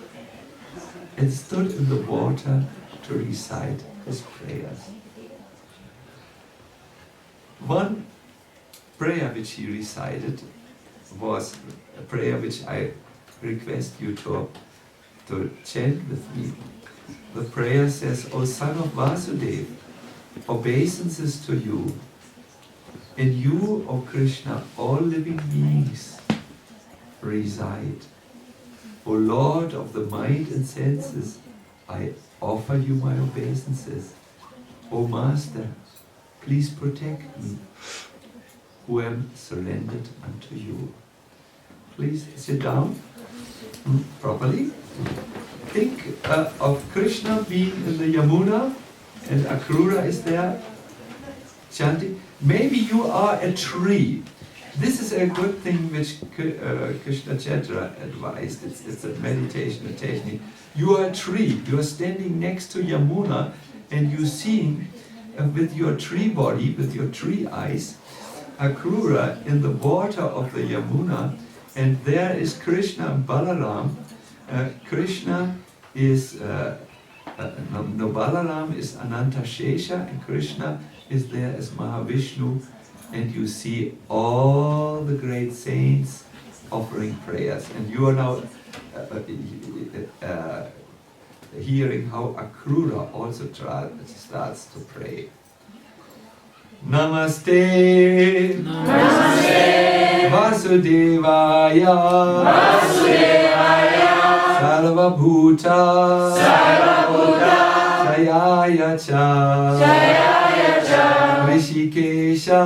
and stood in the water to recite his prayers. One prayer which he recited was a prayer which I request you to chant with me. The prayer says, O son of Vasudeva, obeisances to you. In you, O Krishna, all living beings reside. O Lord of the mind and senses, I offer you my obeisances. O Master, please protect me, who am surrendered unto you. Please sit down properly. Think of Krishna being in the Yamuna and Akrura is there chanting. Maybe you are a tree. This is a good thing which Krishna Chitra advised. It's a meditation, a technique. You are a tree. You are standing next to Yamuna and you seeing with your tree body, with your tree eyes, Akrura in the water of the Yamuna, and there is Krishna and Balaram. Krishna is, Balaram is Ananta Shesha, and Krishna is there as Mahavishnu, and you see all the great saints offering prayers. And you are now hearing how Akrura also starts to pray. Namaste, Namaste, Vasudevaya, Vasudevaya, Sarvabhuta, Sarvabhuta, Jayaya cha, Jayaya cha, Rishikesha,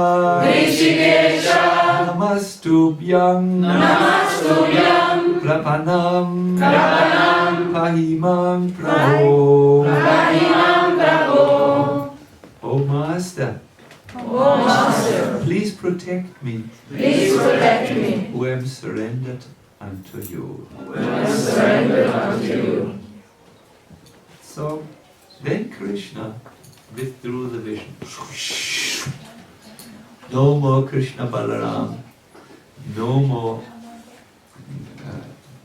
Rishikesha, Namastubhyam, Namastubhyam, Prapanam, Prapanam, Pahimam Prabho, Pahimam Prabho. Oh Master, Oh Master, please protect me, please protect me, who am surrendered unto you. who am surrendered unto you. So then Krishna withdrew the vision. No more Krishna Balaram, no more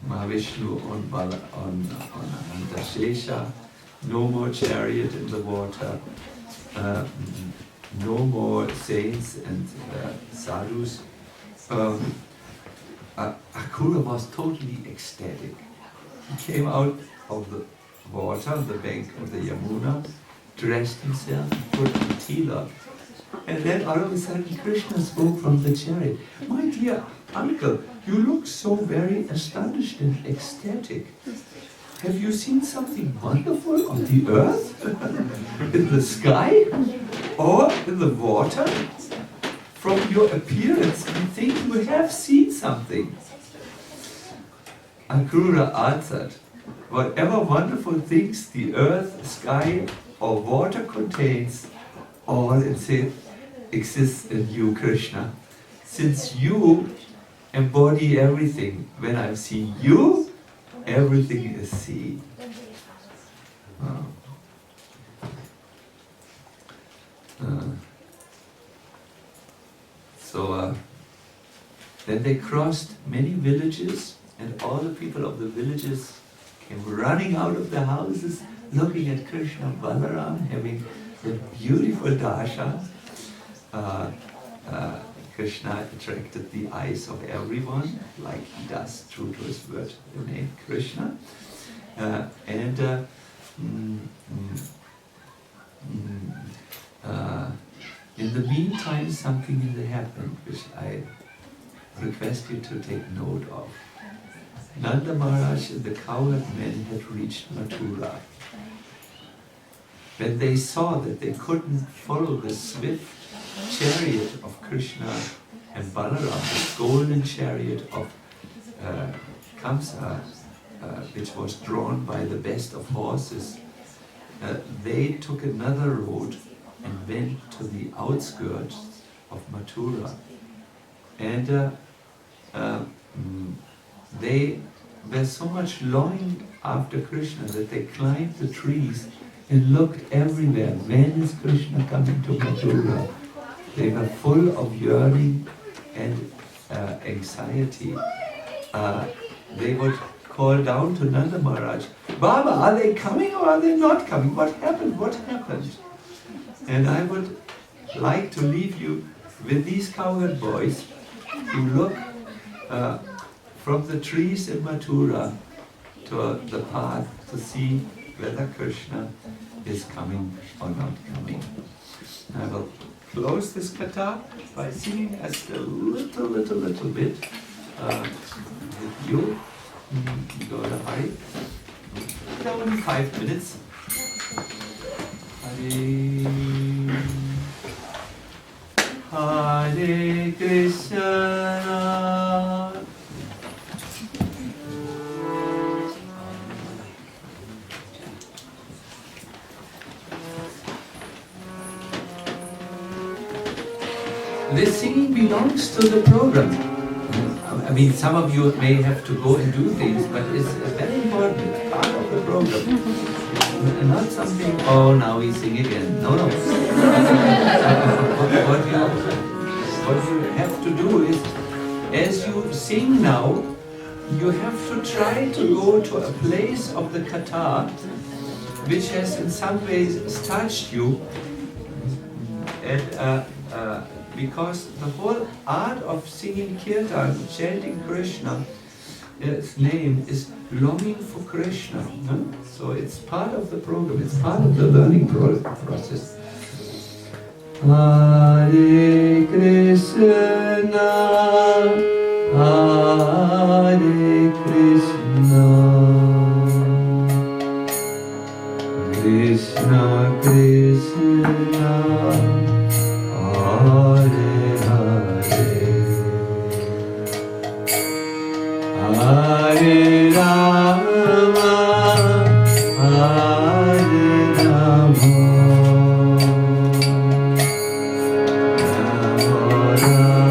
Mahavishnu on Ananta Shesha, no more chariot in the water, no more saints and sadhus. Akrura was totally ecstatic. He came out of the water on the bank of the Yamuna, dressed himself, put on tilak, and then all of a sudden Krishna spoke from the chariot. My dear uncle, you look so very astonished and ecstatic. Have you seen something wonderful on the earth, in the sky, or in the water? From your appearance, we think you have seen something. Akrura answered, whatever wonderful things the earth, sky, or water contains, all exists in you, Krishna. Since you embody everything, when I've seen you, everything is seen. Then they crossed many villages, and all the people of the villages came running out of the houses, looking at Krishna and Balaram having a beautiful darshan. Krishna attracted the eyes of everyone, like he does true to his word, the name Krishna. In the meantime, something happened which I request you to take note of. Nanda Maharaj and the cowherd men had reached Mathura. When they saw that they couldn't follow the swift chariot of Krishna and Balaram, the golden chariot of Kamsa, which was drawn by the best of horses, they took another road and went to the outskirts of Mathura. And they were so much longing after Krishna that they climbed the trees and looked everywhere. When is Krishna coming to Mathura? They were full of yearning and anxiety. They would call down to Nanda Maharaj, Baba, are they coming or are they not coming? What happened? What happened? And I would like to leave you with these cowherd boys who look from the trees in Mathura to the path to see whether Krishna is coming or not coming. I will close this kata by singing us a little bit with you. Go to Hari. Only 5 minutes. Hare Krishna. This singing belongs to the program. I mean, some of you may have to go and do things, but it's a very important part of the program. Not something, oh, now we sing again. No. What you have to do is, as you sing now, you have to try to go to a place of the kata which has in some ways touched you, and because the whole art of singing kirtan, chanting Krishna, its name is longing for Krishna. No? So it's part of the program, it's part of the learning process. Hare Krishna, Hare Krishna, Krishna Krishna, Hare Hare, Hare Rama, Hare Rama, Rama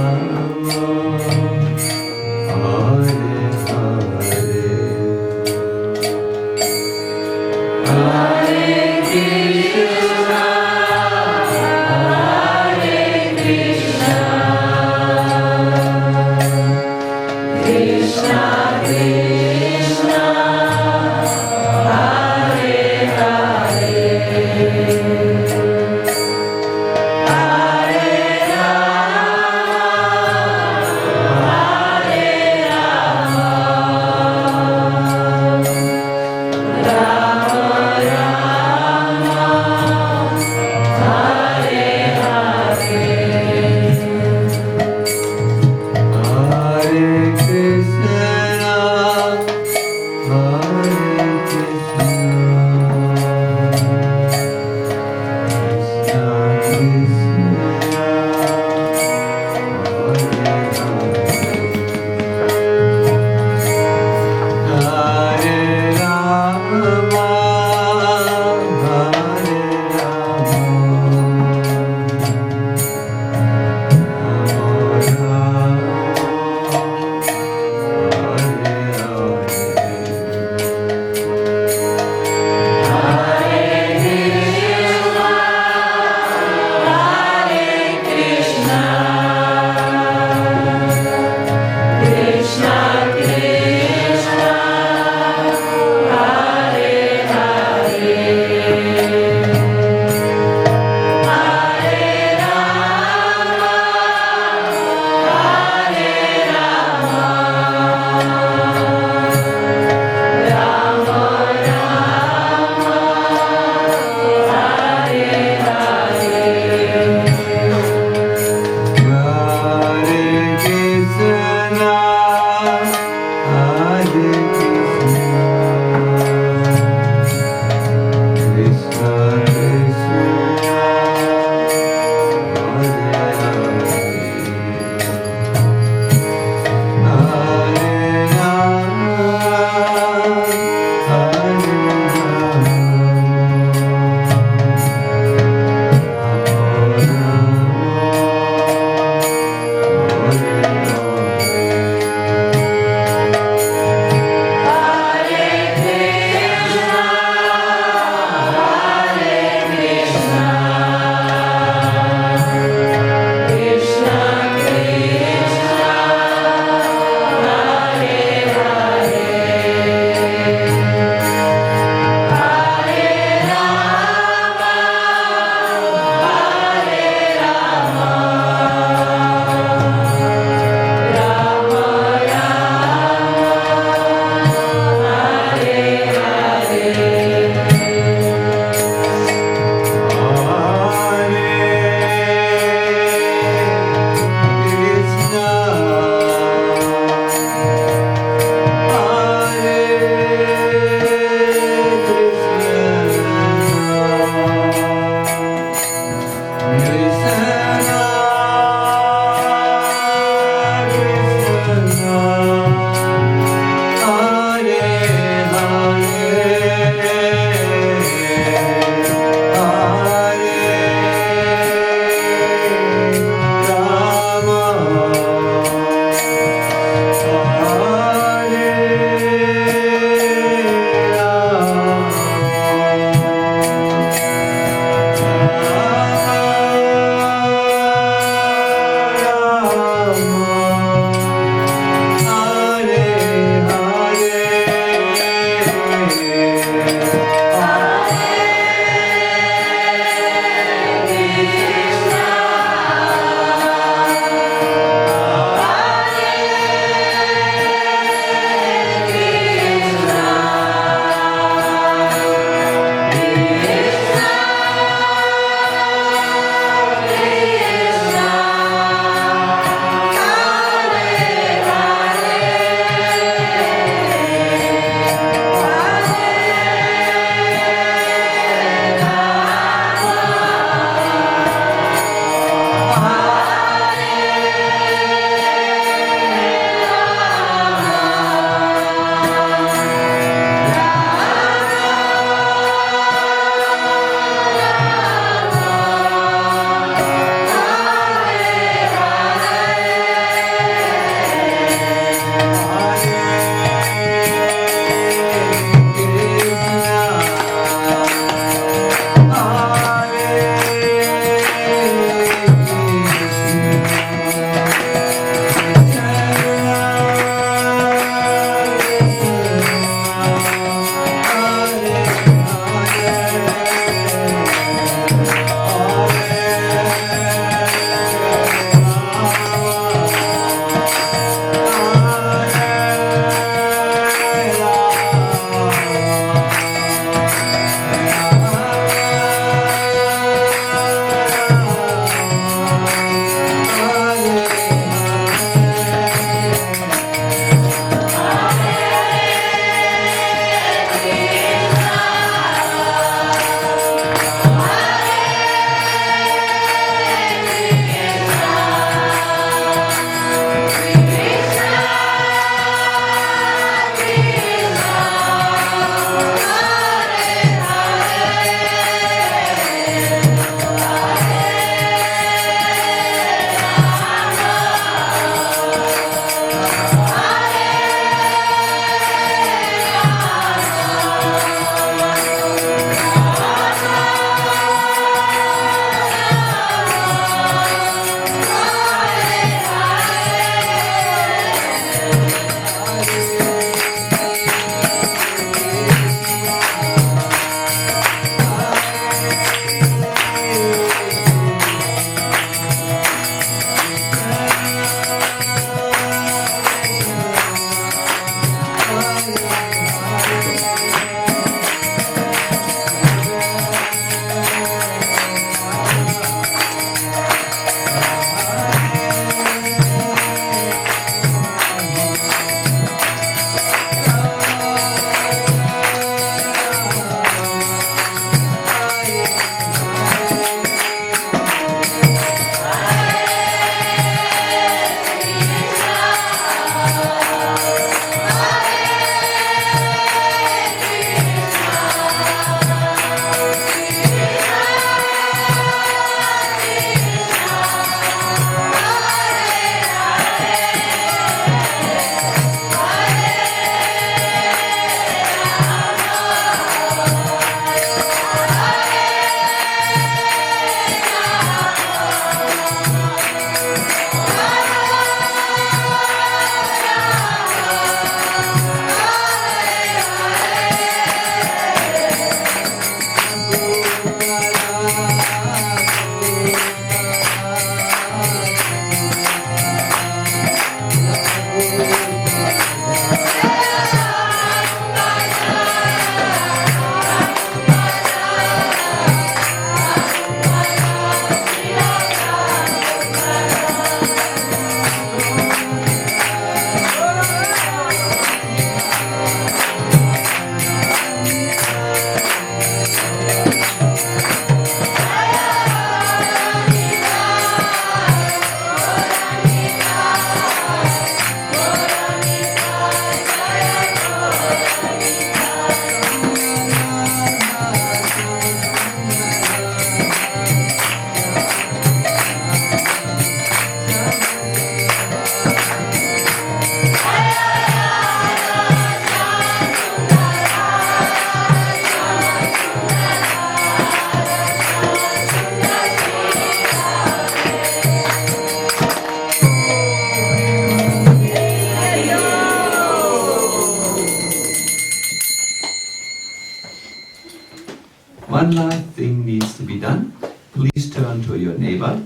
neighbor.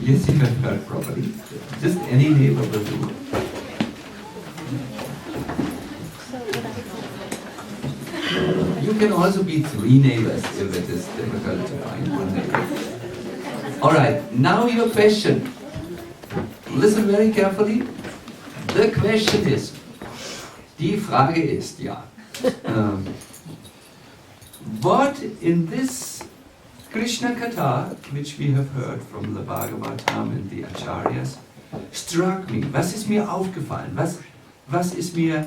Yes, you have heard properly. Just any neighbor will do. You can also be 3 neighbors if it is difficult to find one neighbor. Alright, now your question. Listen very carefully. The question is, die Frage ist, ja. What in this Krishna Katha, which we have heard from the Bhagavatam and the Acharyas, struck me? Was ist mir aufgefallen? Was ist mir,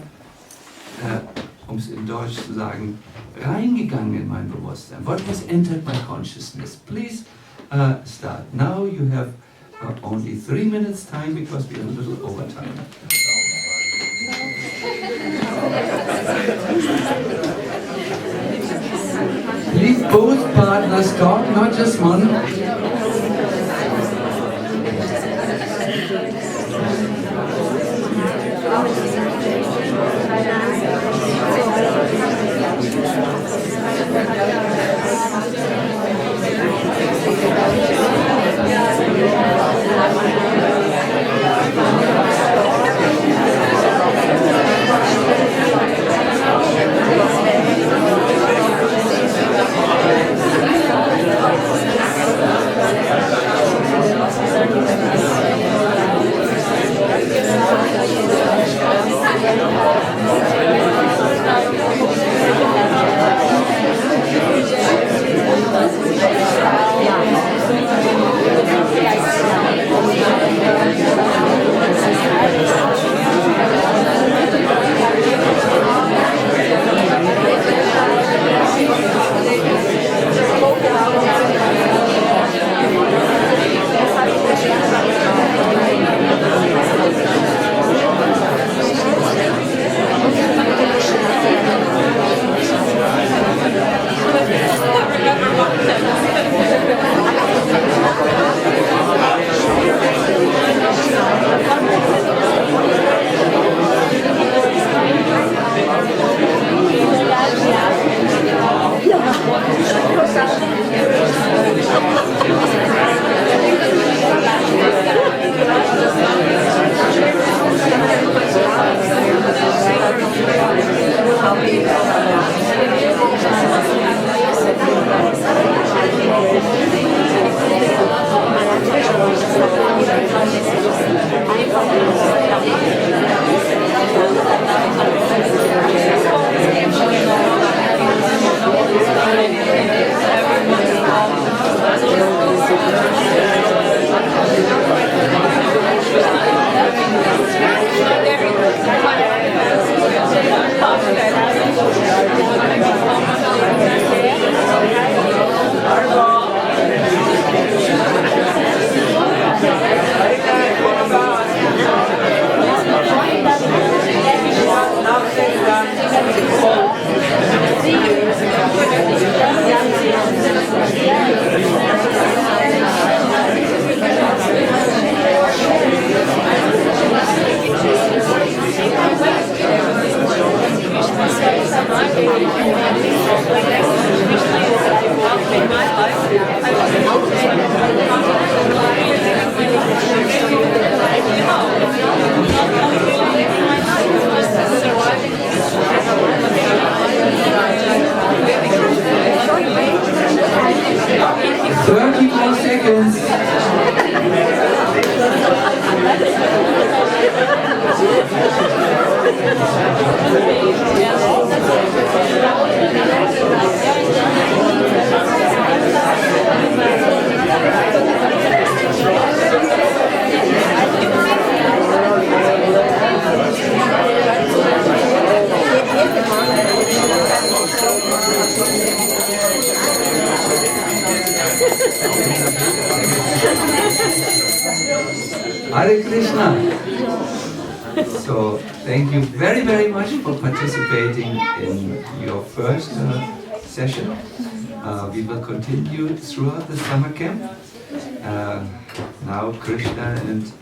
um es in Deutsch zu sagen, reingegangen in mein Bewusstsein? What has entered my consciousness? Please start. Now you have only 3 minutes time because we are a little over time. Please both partners talk, not just one. Hare Krishna. So, thank you very, very much for participating in your first session. We will continue throughout the summer camp. Now Krishna and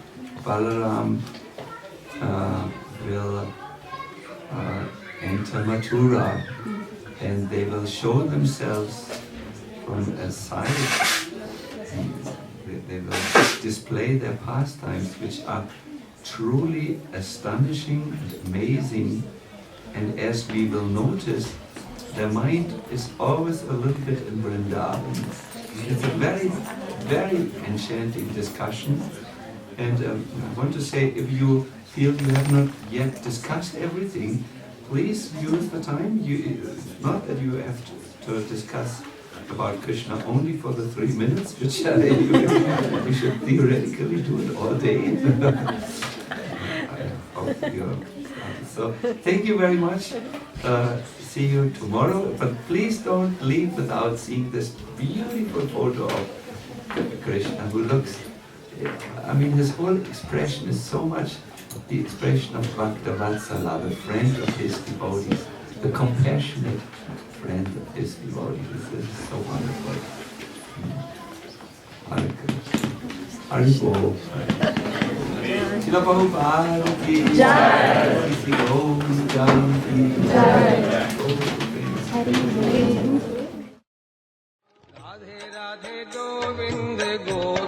Balaram will enter Mathura, and they will show themselves from a side they will display their pastimes, which are truly astonishing and amazing. And as we will notice, their mind is always a little bit in Vrindavan. It's a very, very enchanting discussion. And I want to say, if you feel you have not yet discussed everything, please use the time. Not that you have to discuss about Krishna only for the 3 minutes, which you should theoretically do it all day. I hope you're so. Thank you very much. See you tomorrow. But please don't leave without seeing this beautiful photo of Krishna, who looks, I mean, his whole expression is so much the expression of Bhaktavatsala, the friend of his devotees, the compassionate friend of his devotees. This is so wonderful. Hare Krishna. Hare Bol. Srila Prabhupada ki jai. Sri Om Janti jai. Radhe Radhe Govind Govind